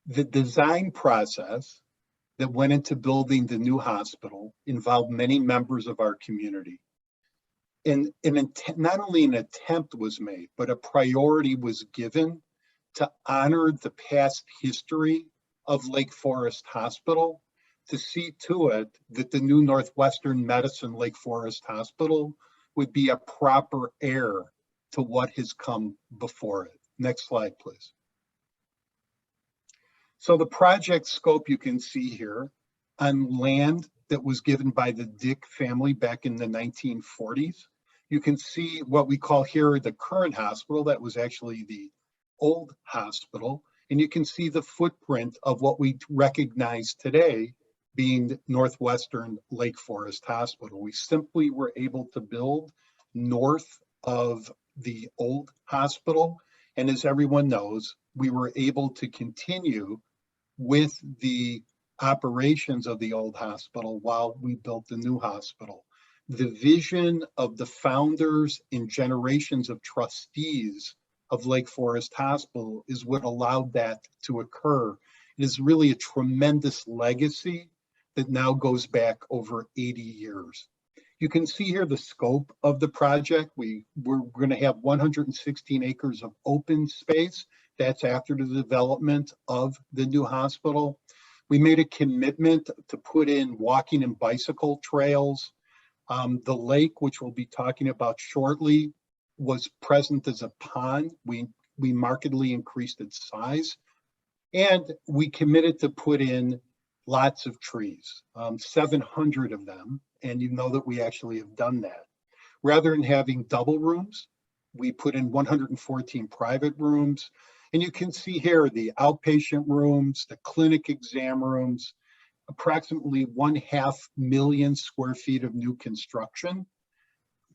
The design process that went into building the new hospital involved many members of our community. And not only an attempt was made, but a priority was given to honor the past history of Lake Forest Hospital to see to it that the new Northwestern Medicine Lake Forest Hospital would be a proper heir to what has come before it. Next slide, please. So the project scope you can see here on land that was given by the Dick family back in the 1940s. You can see what we call here the current hospital. That was actually the old hospital. And you can see the footprint of what we recognize today being Northwestern Lake Forest Hospital. We simply were able to build north of the old hospital. And as everyone knows, we were able to continue with the operations of the old hospital while we built the new hospital. The vision of the founders and generations of trustees of Lake Forest Hospital is what allowed that to occur. It is really a tremendous legacy that now goes back over 80 years. You can see here the scope of the project. We're going to have 116 acres of open space. That's after the development of the new hospital. We made a commitment to put in walking and bicycle trails. The lake, which we'll be talking about shortly, was present as a pond. We markedly increased its size. And we committed to put in lots of trees, 700 of them. And you know that we actually have done that. Rather than having double rooms, we put in 114 private rooms. And you can see here the outpatient rooms, the clinic exam rooms, approximately 500,000 square feet of new construction.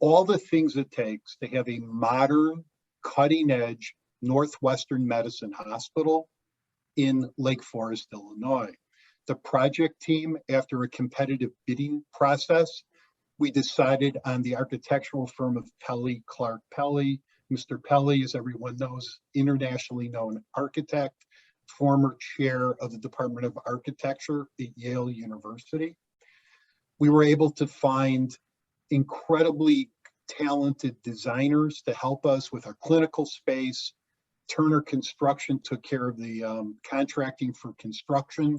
All the things it takes to have a modern, cutting-edge Northwestern Medicine Hospital in Lake Forest, Illinois. The project team, after a competitive bidding process, we decided on the architectural firm of Pelley, Clark Pelley. Mr. Pelley, as everyone knows, internationally known architect, former chair of the Department of Architecture at Yale University. We were able to find incredibly talented designers to help us with our clinical space. Turner Construction took care of the contracting for construction.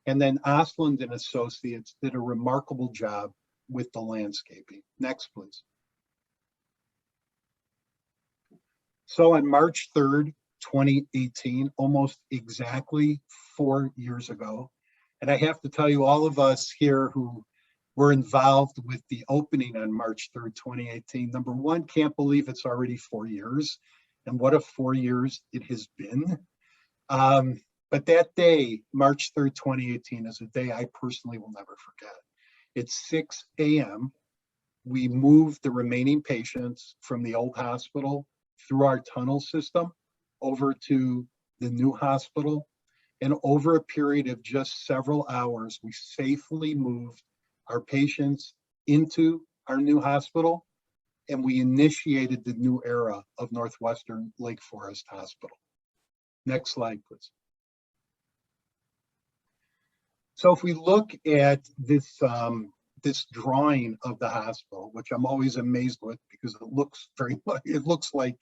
And then Osland and Associates did a remarkable job with the landscaping. Next, please. So on March 3rd, 2018, almost exactly 4 years ago, and I have to tell you, all of us here who were involved with the opening on March 3rd, 2018, number one, can't believe it's already 4 years, and what a 4 years it has been. But that day, March 3rd, 2018, is a day I personally will never forget. It's 6 a.m. We moved the remaining patients from the old hospital through our tunnel system over to the new hospital. And over a period of just several hours, we safely moved our patients into our new hospital, and we initiated the new era of Northwestern Lake Forest Hospital. Next slide, please. So if we look at this, this drawing of the hospital, which I'm always amazed with because it looks like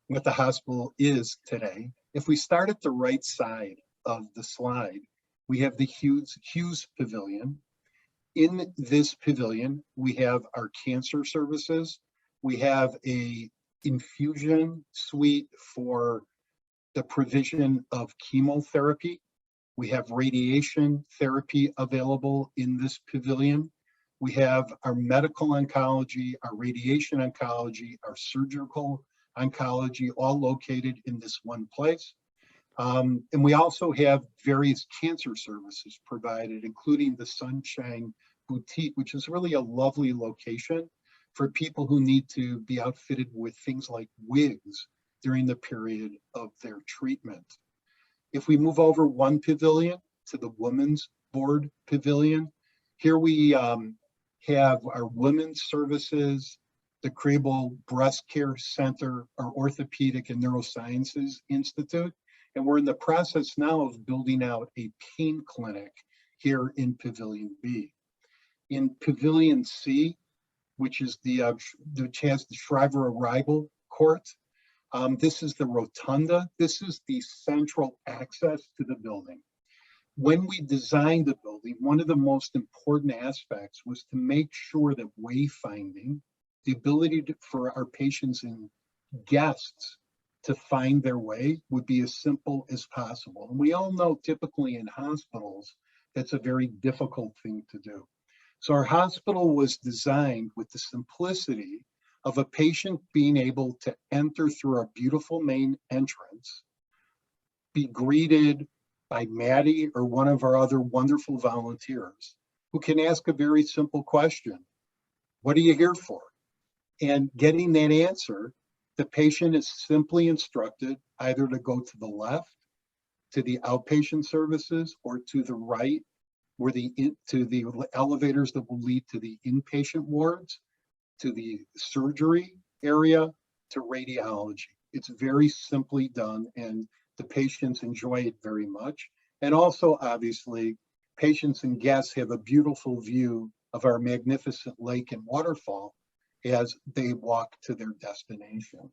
what the hospital is today. If we start at the right side of the slide, we have the Hughes Pavilion. In this pavilion, we have our cancer services. We have a infusion suite for the provision of chemotherapy. We have radiation therapy available in this pavilion. We have our medical oncology, our radiation oncology, our surgical oncology, all located in this one place. And we also have various cancer services provided, including the Sunshine Boutique, which is really a lovely location for people who need to be outfitted with things like wigs during the period of their treatment. If we move over one pavilion to the Women's Board Pavilion, here we have our women's services, the Crable Breast Care Center, our Orthopedic and Neurosciences Institute, and we're in the process now of building out a pain clinic here in Pavilion B. In Pavilion C, which has the Shriver Arrival Court, this is the rotunda. This is the central access to the building. When we designed the building, one of the most important aspects was to make sure that wayfinding, the ability for our patients and guests to find their way, would be as simple as possible. And we all know typically in hospitals, that's a very difficult thing to do. So our hospital was designed with the simplicity of a patient being able to enter through our beautiful main entrance, be greeted by Maddie or one of our other wonderful volunteers who can ask a very simple question. What are you here for? And getting that answer, the patient is simply instructed either to go to the left, to the outpatient services, or to the right, where to the elevators that will lead to the inpatient wards, to the surgery area, to radiology. It's very simply done, and the patients enjoy it very much. And also, obviously, patients and guests have a beautiful view of our magnificent lake and waterfall as they walk to their destination.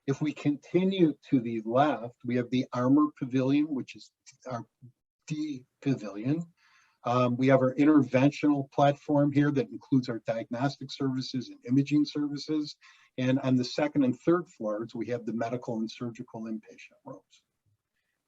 If we continue to the left, we have the Armor Pavilion, which is our D pavilion. We have our interventional platform here that includes our diagnostic services and imaging services. And on the second and third floors, we have the medical and surgical inpatient rooms.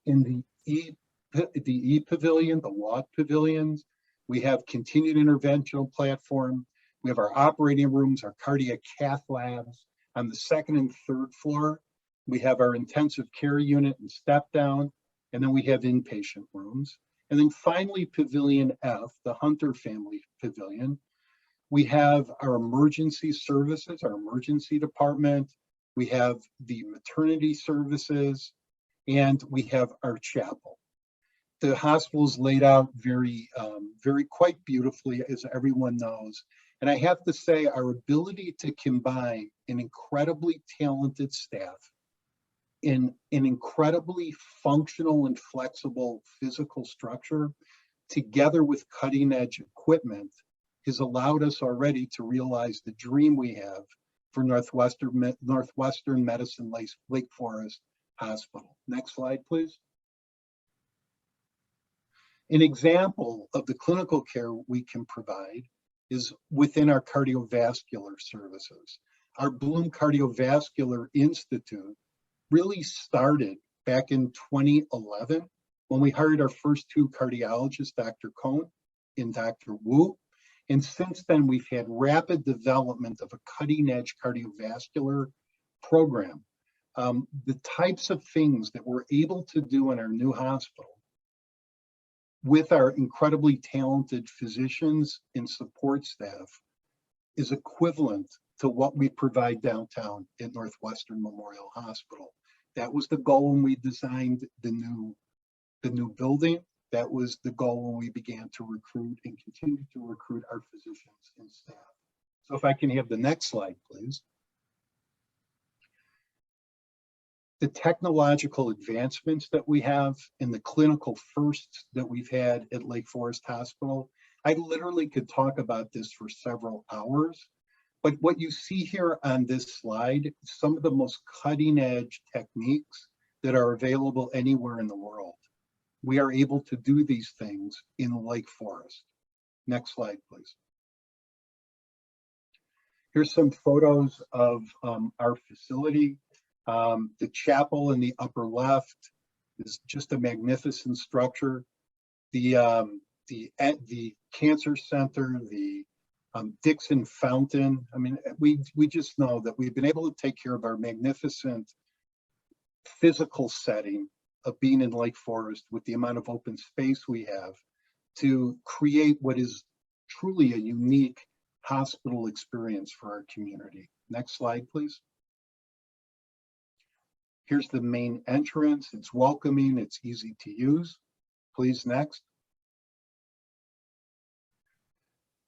In the E pavilion, the WAD pavilions, we have continued interventional platform. We have our operating rooms, our cardiac cath labs. On the second and third floor, we have our intensive care unit and step down, and then we have inpatient rooms. And then finally, Pavilion F, the Hunter family pavilion. We have our emergency services, our emergency department. We have the maternity services, and we have our chapel. The hospital is laid out very quite beautifully, as everyone knows. And I have to say, our ability to combine an incredibly talented staff in an incredibly functional and flexible physical structure, together with cutting edge equipment, has allowed us already to realize the dream we have for Northwestern Medicine Lake Forest Hospital. Next slide, please. An example of the clinical care we can provide is within our cardiovascular services. Our Bloom Cardiovascular Institute really started back in 2011 when we hired our first two cardiologists, Dr. Cohn and Dr. Wu. And since then, we've had rapid development of a cutting-edge cardiovascular program. The types of things that we're able to do in our new hospital with our incredibly talented physicians and support staff is equivalent to what we provide downtown at Northwestern Memorial Hospital. That was the goal when we designed the new building. That was the goal when we began to recruit and continue to recruit our physicians and staff. So if I can have the next slide, please. The technological advancements that we have and the clinical firsts that we've had at Lake Forest Hospital, I literally could talk about this for several hours. But what you see here on this slide, some of the most cutting edge techniques that are available anywhere in the world. We are able to do these things in Lake Forest. Next slide, please. Here's some photos of our facility. The chapel in the upper left is just a magnificent structure. The cancer center, the Dixon Fountain. I mean, we just know that we've been able to take care of our magnificent physical setting of being in Lake Forest with the amount of open space we have to create what is truly a unique hospital experience for our community. Next slide, please. Here's the main entrance. It's welcoming, it's easy to use. Please, next.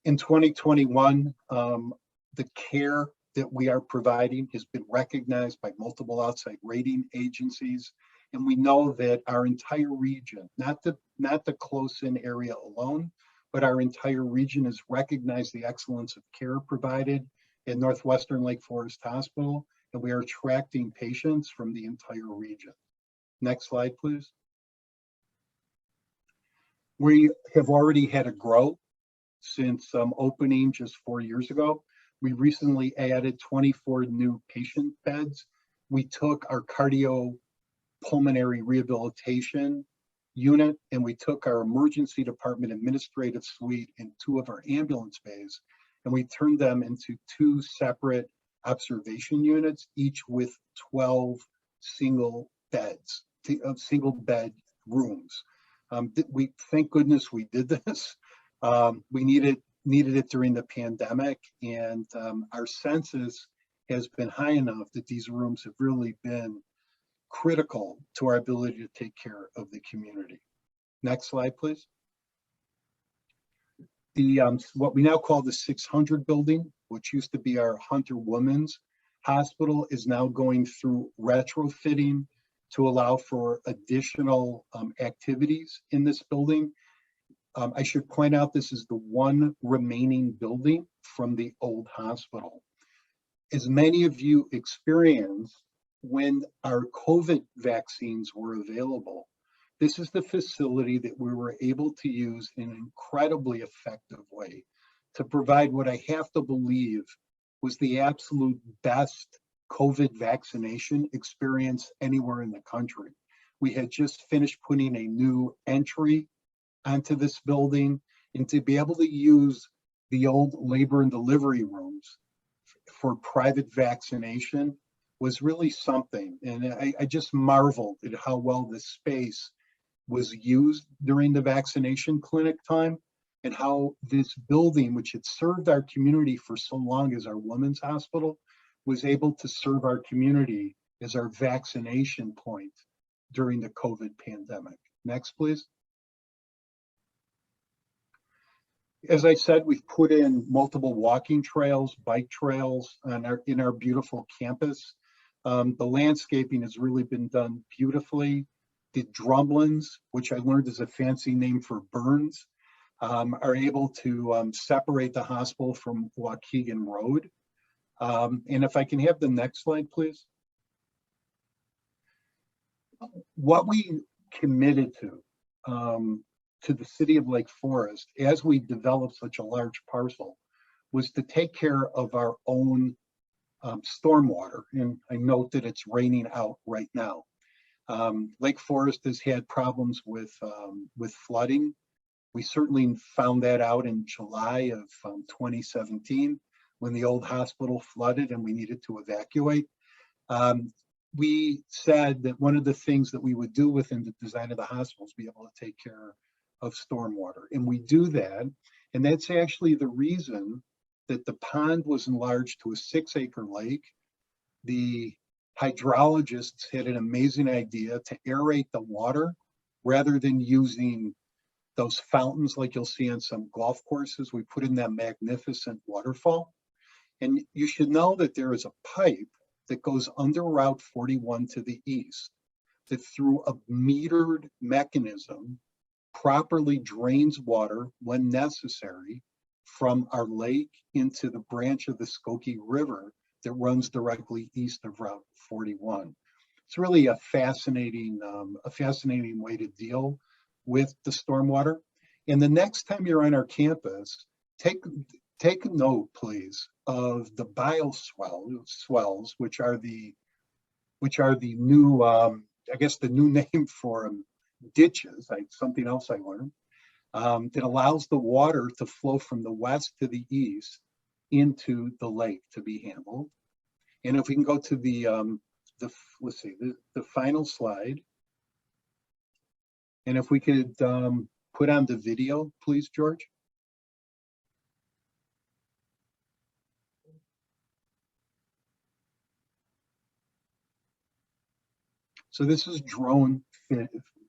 In 2021, the care that we are providing has been recognized by multiple outside rating agencies. And we know that our entire region, not the close-in area alone, but our entire region has recognized the excellence of care provided at Northwestern Lake Forest Hospital, and we are attracting patients from the entire region. Next slide, please. We have already had a growth since opening just 4 years ago. We recently added 24 new patient beds. We took our cardiopulmonary rehabilitation unit and we took our emergency department administrative suite and 2 of our ambulance bays, and we turned them into 2 separate observation units, each with 12 single beds, single bed rooms. We thank goodness we did this. We needed it during the pandemic, and our census has been high enough that these rooms have really been critical to our ability to take care of the community. Next slide, please. The what we now call the 600 building, which used to be our Hunter Women's Hospital, is now going through retrofitting to allow for additional activities in this building. I should point out this is the one remaining building from the old hospital. As many of you experienced when our COVID vaccines were available, this is the facility that we were able to use in an incredibly effective way to provide what I have to believe was the absolute best COVID vaccination experience anywhere in the country. We had just finished putting a new entry onto this building, and to be able to use the old labor and delivery rooms for private vaccination was really something. And I just marveled at how well this space was used during the vaccination clinic time, and how this building, which had served our community for so long as our women's hospital, was able to serve our community as our vaccination point during the COVID pandemic. Next, please. As I said, we've put in multiple walking trails, bike trails in our beautiful campus. The landscaping has really been done beautifully. The drumlins, which I learned is a fancy name for burns, are able to separate the hospital from Waukegan Road. And if I can have the next slide, please. What we committed to the city of Lake Forest, as we developed such a large parcel, was to take care of our own stormwater. And I note that it's raining out right now. Lake Forest has had problems with flooding. We certainly found that out in July of 2017 when the old hospital flooded and we needed to evacuate. We said that one of the things that we would do within the design of the hospital is be able to take care of stormwater. And we do that. And that's actually the reason that the pond was enlarged to a 6-acre lake. The hydrologists had an amazing idea to aerate the water rather than using those fountains like you'll see on some golf courses. We put in that magnificent waterfall. And you should know that there is a pipe that goes under Route 41 to the east that through a metered mechanism properly drains water when necessary from our lake into the branch of the Skokie River that runs directly east of Route 41. It's really a fascinating way to deal with the stormwater. And the next time you're on our campus, take a note, please, of the bioswales, which are the new, I guess the new name for ditches, something else I learned, that allows the water to flow from the west to the east into the lake to be handled. And if we can go to the let's see, the final slide. And if we could put on the video, please, George. So this is drone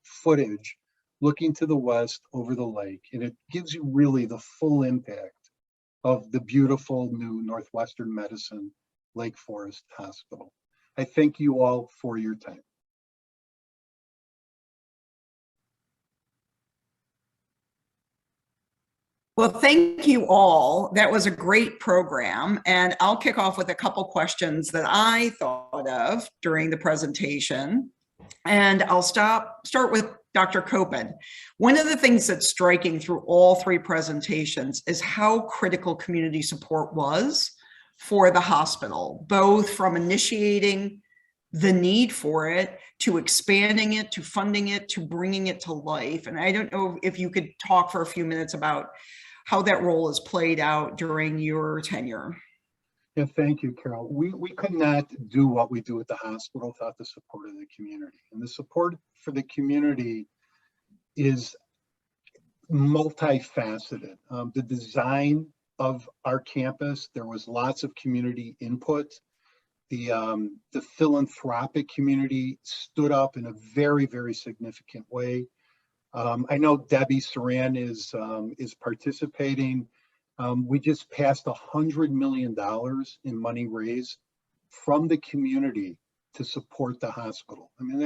footage looking to the west over the lake, and it gives you really the full impact of the beautiful new Northwestern Medicine Lake Forest Hospital. I thank you all for your time. Well, thank you all. That was a great program. And I'll kick off with a couple questions that I thought of during the presentation. And I'll start with Dr. Kopin. One of the things that's striking through all three presentations is how critical community support was for the hospital, both from initiating the need for it, to expanding it, to funding it, to bringing it to life. And I don't know if you could talk for a few minutes about how that role is played out during your tenure. Yeah, thank you, Carol. We could not do what we do at the hospital without the support of the community. And the support for the community is multifaceted. The design of our campus, there was lots of community input. The philanthropic community stood up in a very, very significant way. I know Debbie Saran is participating. We just passed $100 million in money raised from the community to support the hospital. I mean,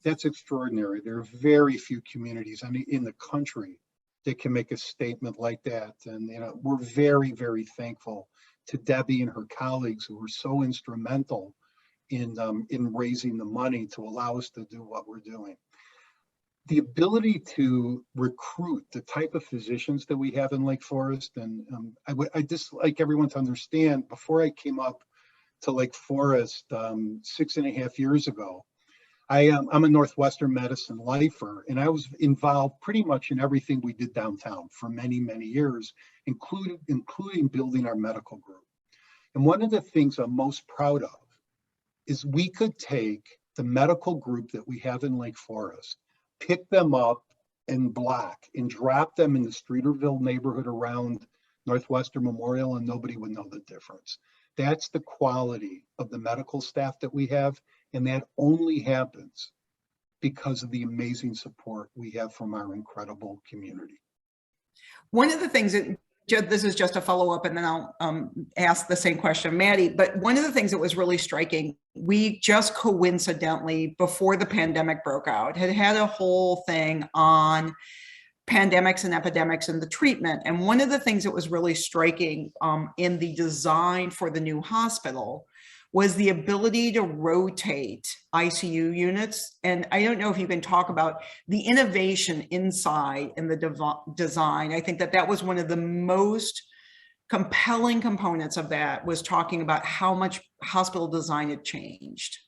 that's extraordinary. There are very few communities in the country that can make a statement like that. And we're very, very thankful to Debbie and her colleagues who were so instrumental in raising the money to allow us to do what we're doing. The ability to recruit the type of physicians that we have in Lake Forest, and I just like everyone to understand, before I came up to Lake Forest 6.5 years ago, I'm a Northwestern medicine lifer, and I was involved pretty much in everything we did downtown for many, many years, including building our medical group. And one of the things I'm most proud of is we could take the medical group that we have in Lake Forest, pick them up and block and drop them in the Streeterville neighborhood around Northwestern Memorial, and nobody would know the difference. That's the quality of the medical staff that we have, and that only happens because of the amazing support we have from our incredible community. One of the things that, this is just a follow-up, and then I'll ask the same question of Maddie, but one of the things that was really striking, we just coincidentally, before the pandemic broke out, had a whole thing on pandemics and epidemics and the treatment. And one of the things that was really striking in the design for the new hospital was the ability to rotate ICU units. And I don't know if you can talk about the innovation inside in the design. I think that was one of the most compelling components of that, was talking about how much hospital design had changed.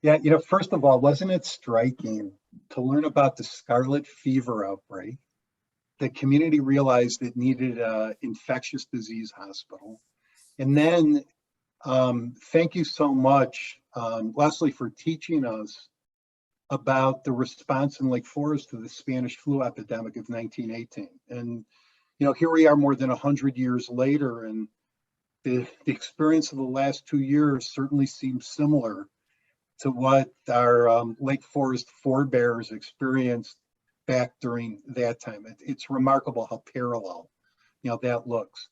Yeah, first of all, wasn't it striking to learn about the scarlet fever outbreak? The community realized it needed an infectious disease hospital. And then thank you so much, Leslie, for teaching us about the response in Lake Forest to the Spanish flu epidemic of 1918. And, here we are more than 100 years later, and the experience of the last 2 years certainly seems similar to what our Lake Forest forebears experienced back during that time. It's remarkable how parallel, that looks.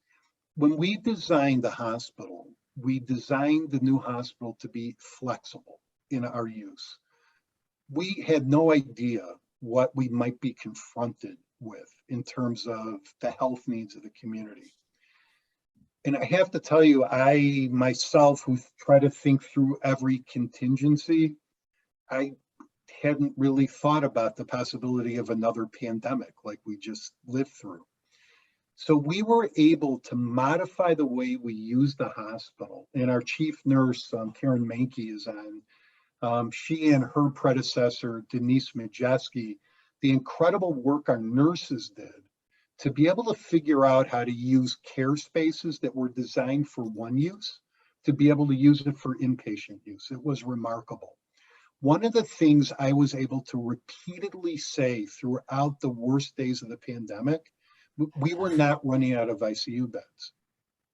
When we designed the hospital, we designed the new hospital to be flexible in our use. We had no idea what we might be confronted with in terms of the health needs of the community. And I have to tell you, I myself, who try to think through every contingency, I hadn't really thought about the possibility of another pandemic like we just lived through. So we were able to modify the way we use the hospital. And our chief nurse, Karen Mankey, is on. She and her predecessor, Denise Majeski, the incredible work our nurses did to be able to figure out how to use care spaces that were designed for one use, to be able to use it for inpatient use. It was remarkable. One of the things I was able to repeatedly say throughout the worst days of the pandemic, we were not running out of ICU beds.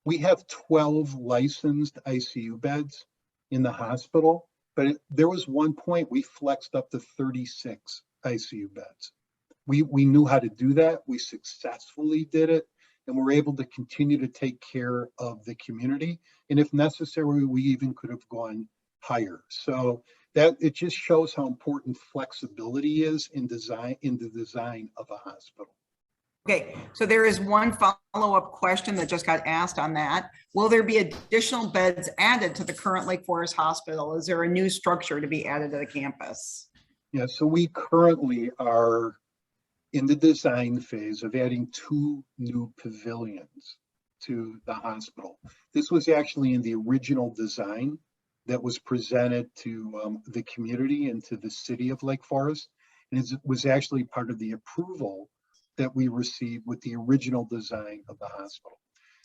We have 12 licensed ICU beds in the hospital, but there was one point we flexed up to 36 ICU beds. We knew how to do that. We successfully did it, and we're able to continue to take care of the community. And if necessary, we even could have gone higher. So that it just shows how important flexibility is in the design of a hospital. Okay, so there is one follow-up question that just got asked on that. Will there be additional beds added to the current Lake Forest Hospital? Is there a new structure to be added to the campus? Yeah, so we currently are in the design phase of adding 2 new pavilions to the hospital. This was actually in the original design that was presented to the community and to the city of Lake Forest. And it was actually part of the approval that we received with the original design of the hospital.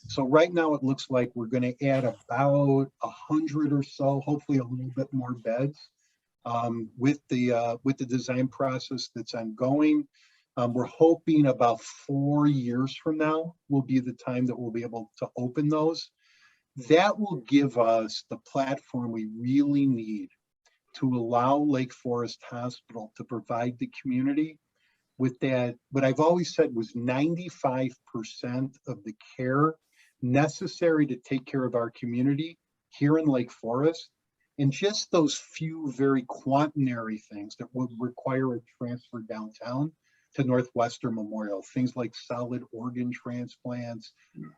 So right now it looks like we're going to add about 100 or so, hopefully a little bit more beds with the design process that's ongoing. We're hoping about 4 years from now will be the time that we'll be able to open those. That will give us the platform we really need to allow Lake Forest Hospital to provide the community with that, what I've always said was 95% of the care necessary to take care of our community here in Lake Forest, and just those few very quaternary things that would require a transfer downtown to Northwestern Memorial, things like solid organ transplants,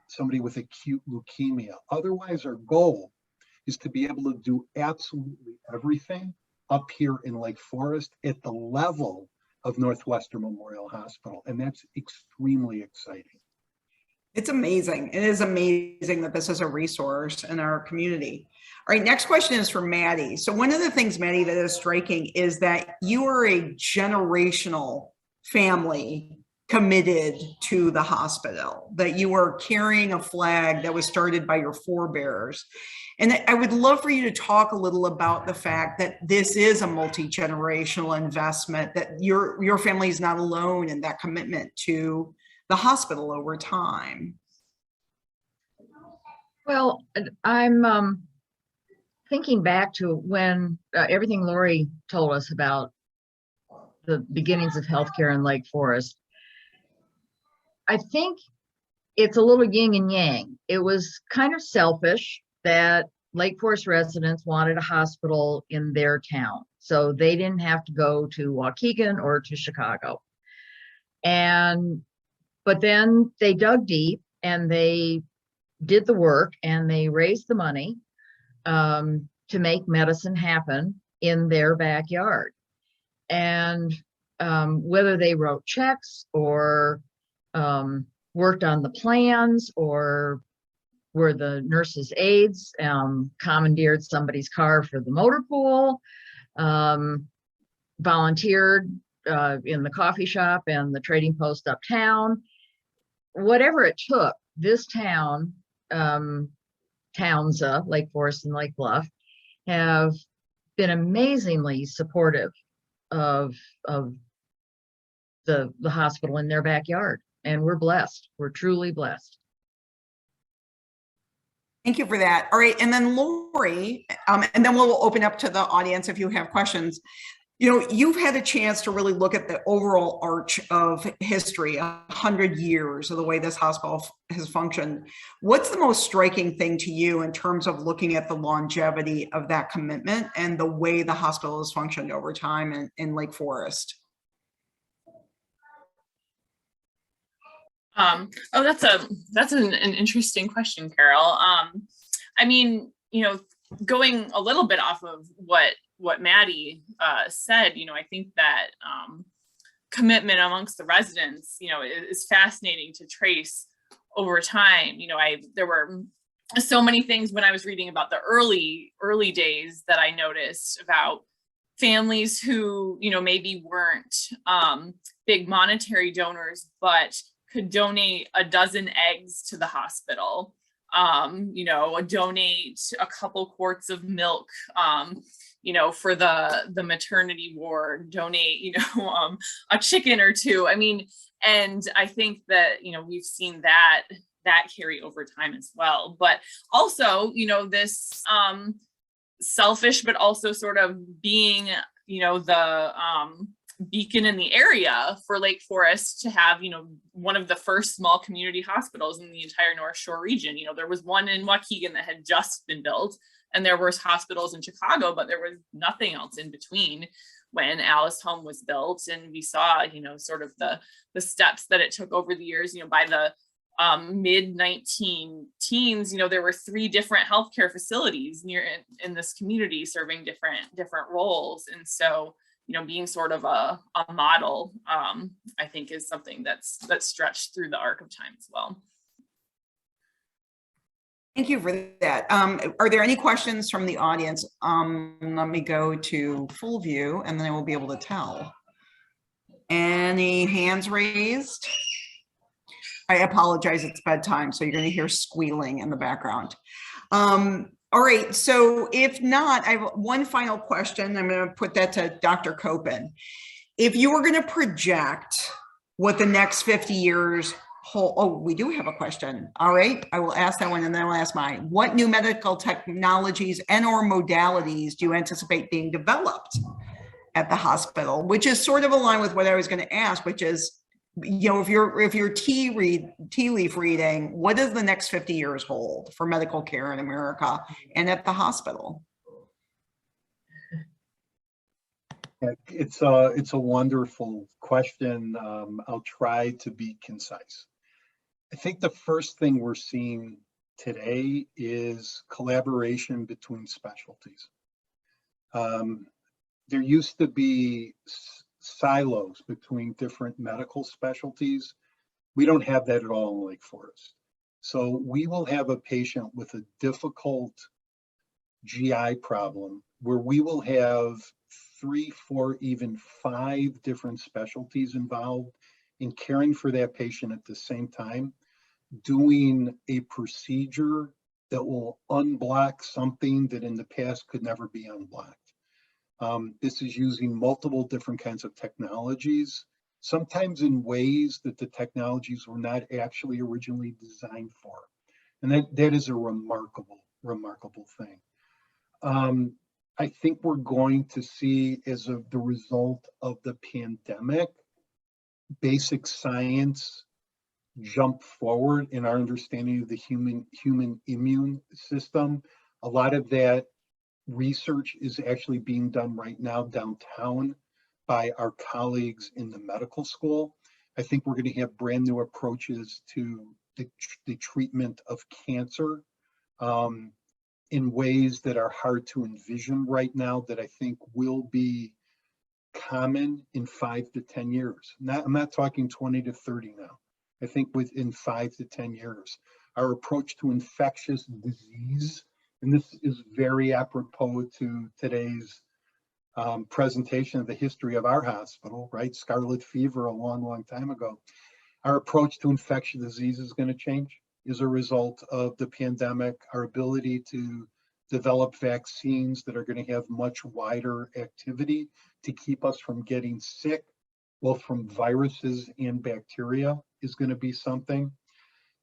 somebody with acute leukemia. Otherwise, our goal is to be able to do absolutely everything up here in Lake Forest at the level of Northwestern Memorial Hospital, and that's extremely exciting. It's amazing. It is amazing that this is a resource in our community. All right, next question is for Maddie. So one of the things, Maddie, that is striking is that you are a generational family committed to the hospital, that you are carrying a flag that was started by your forebears. And I would love for you to talk a little about the fact that this is a multi-generational investment, that your family is not alone in that commitment to the hospital over time. Well, I'm thinking back to when everything Laurie told us about the beginnings of healthcare in Lake Forest. I think it's a little yin and yang. It was kind of selfish that Lake Forest residents wanted a hospital in their town, so they didn't have to go to Waukegan or to Chicago. But then they dug deep and they did the work and they raised the money to make medicine happen in their backyard. And whether they wrote checks or worked on the plans or were the nurses' aides, commandeered somebody's car for the motor pool, volunteered in the coffee shop and the trading post uptown, whatever it took, this town, towns, Lake Forest and Lake Bluff, have been amazingly supportive of the hospital in their backyard. And we're blessed. We're truly blessed. Thank you for that. All right, and then Laurie, and then we'll open up to the audience if you have questions. You know, you've had a chance to really look at the overall arch of history, 100 years of the way this hospital has functioned. What's the most striking thing to you in terms of looking at the longevity of that commitment and the way the hospital has functioned over time in Lake Forest? That's an interesting question, Carol. I mean, you know, going a little bit off of what Maddie said, you know, I think that commitment amongst the residents, you know, is fascinating to trace over time. You know, there were so many things when I was reading about the early days that I noticed about families who, you know, maybe weren't big monetary donors, but could donate a dozen eggs to the hospital, you know, donate a couple quarts of milk, you know, for the maternity ward, donate, you know, a chicken or two. I mean, and I think that, you know, we've seen that carry over time as well. But also, you know, this selfish, but also sort of being, you know, the beacon in the area for Lake Forest to have, you know, one of the first small community hospitals in the entire North Shore region. You know, there was one in Waukegan that had just been built, and there were hospitals in Chicago, but there was nothing else in between when Alice Home was built, and we saw, sort of the steps that it took over the years. By the mid 19-teens, there were 3 different healthcare facilities in this community serving different roles. And so, being sort of a model, I think is something that's stretched through the arc of time as well. Thank you for that. Are there any questions from the audience? Let me go to full view and then I will be able to tell. Any hands raised? I apologize, it's bedtime, so you're going to hear squealing in the background. All right, so if not, I have one final question. I'm going to put that to Dr. Kopin. If you were going to project what the next 50 years hold, oh, we do have a question. All right, I will ask that one and then I'll ask mine. What new medical technologies and or modalities do you anticipate being developed at the hospital? Which is sort of aligned with what I was going to ask, which is, if you're tea leaf reading, what does the next 50 years hold for medical care in America and at the hospital? It's a wonderful question. I'll try to be concise. I think the first thing we're seeing today is collaboration between specialties. There used to be silos between different medical specialties. We don't have that at all in Lake Forest. So we will have a patient with a difficult GI problem where we will have 3, 4, even 5 different specialties involved in caring for that patient at the same time, doing a procedure that will unblock something that in the past could never be unblocked. This is using multiple different kinds of technologies, sometimes in ways that the technologies were not actually originally designed for. And that is a remarkable thing. I think we're going to see, as of the result of the pandemic, basic science jump forward in our understanding of the human immune system. A lot of that research is actually being done right now downtown by our colleagues in the medical school. I think we're going to have brand new approaches to the treatment of cancer in ways that are hard to envision right now, that I think will be common in 5 to 10 years. I'm not talking 20 to 30 now. I think within 5 to 10 years, our approach to infectious disease, and this is very apropos to today's presentation of the history of our hospital, right? Scarlet fever a long time ago. Our approach to infectious disease is going to change as a result of the pandemic. Our ability to develop vaccines that are going to have much wider activity to keep us from getting sick, both from viruses and bacteria, is going to be something.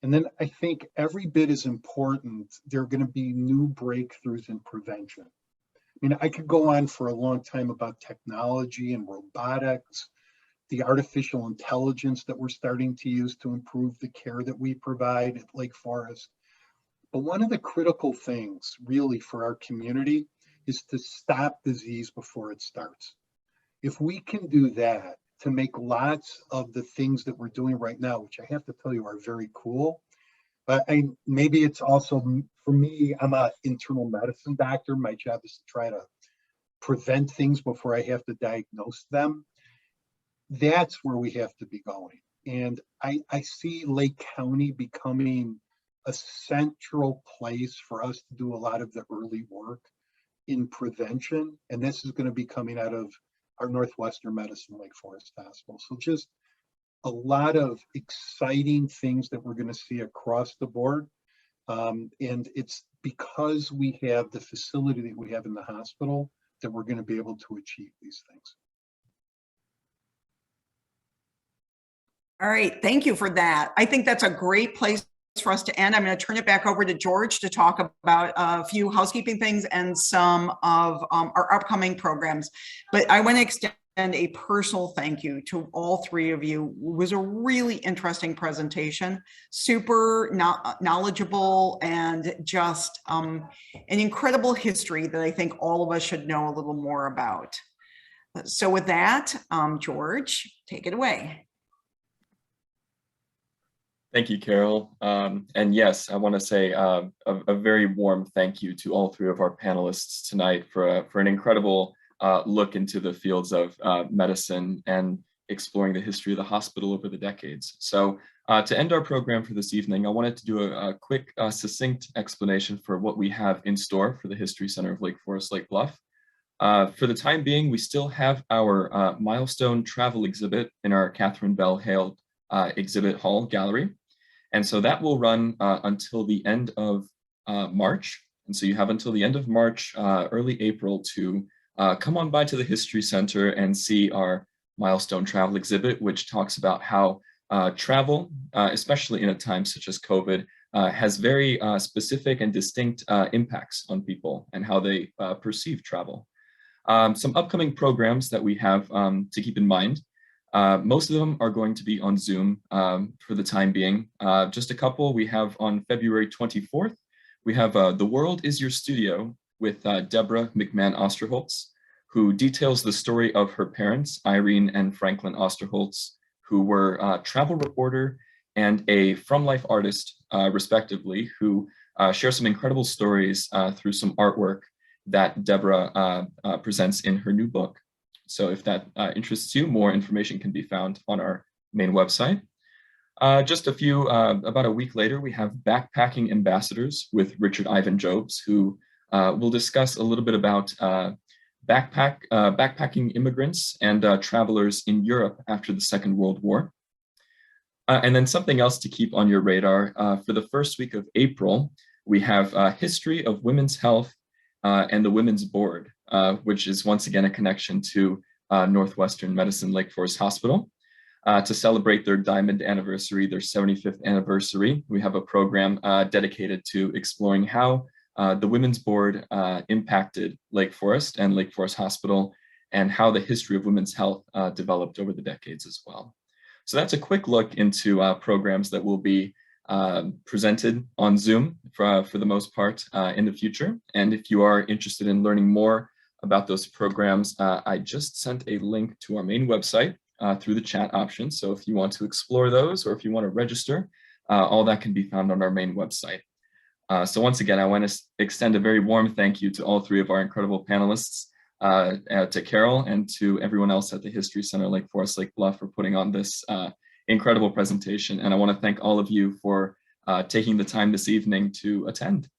And then I think every bit as important, there are going to be new breakthroughs in prevention. I mean, I could go on for a long time about technology and robotics, the artificial intelligence that we're starting to use to improve the care that we provide at Lake Forest. But one of the critical things really for our community is to stop disease before it starts. If we can do that, to make lots of the things that we're doing right now, which I have to tell you are very cool, but maybe it's also, for me, I'm an internal medicine doctor. My job is to try to prevent things before I have to diagnose them. That's where we have to be going. And I see Lake County becoming a central place for us to do a lot of the early work in prevention. And this is going to be coming out of our Northwestern Medicine Lake Forest Hospital. So just a lot of exciting things that we're going to see across the board. And it's because we have the facility that we have in the hospital that we're going to be able to achieve these things. All right, thank you for that. I think that's a great place for us to end. I'm going to turn it back over to George to talk about a few housekeeping things and some of our upcoming programs. But I want to extend a personal thank you to all 3 of you. It was a really interesting presentation, super knowledgeable, and just an incredible history that I think all of us should know a little more about. So with that, George, take it away. Thank you, Carol. And yes, I want to say a very warm thank you to all three of our panelists tonight for an incredible look into the fields of medicine and exploring the history of the hospital over the decades. So to end our program for this evening, I wanted to do a quick, succinct explanation for what we have in store for the History Center of Lake Forest Lake Bluff. For the time being, we still have our milestone travel exhibit in our Catherine Bell Hale exhibit hall gallery. And so that will run until the end of March. And so you have until the end of March, early April to come on by to the History Center and see our milestone travel exhibit, which talks about how travel, especially in a time such as COVID, has very specific and distinct impacts on people and how they perceive travel. Some upcoming programs that we have to keep in mind. Most of them are going to be on Zoom for the time being. Just a couple we have on February 24th. We have The World is Your Studio with Deborah McMahon Osterholtz, who details the story of her parents, Irene and Franklin Osterholtz, who were a travel reporter and a from life artist, respectively, who share some incredible stories through some artwork that Deborah presents in her new book. So if that interests you, more information can be found on our main website. Just about a week later, we have Backpacking Ambassadors with Richard Ivan Jobs, who will discuss a little bit about backpacking immigrants and travelers in Europe after the Second World War. And then something else to keep on your radar, for the first week of April, we have History of Women's Health and the Women's Board, which is once again a connection to Northwestern Medicine Lake Forest Hospital. To celebrate their diamond anniversary, their 75th anniversary, we have a program dedicated to exploring how the Women's Board impacted Lake Forest and Lake Forest Hospital, and how the history of women's health developed over the decades as well. So that's a quick look into programs that will be presented on Zoom for the most part in the future. And if you are interested in learning more about those programs, I just sent a link to our main website through the chat option. So if you want to explore those, or if you want to register, all that can be found on our main website. So once again, I want to extend a very warm thank you to all three of our incredible panelists, to Carol and to everyone else at the History Center Lake Forest Lake Bluff for putting on this incredible presentation. And I want to thank all of you for taking the time this evening to attend.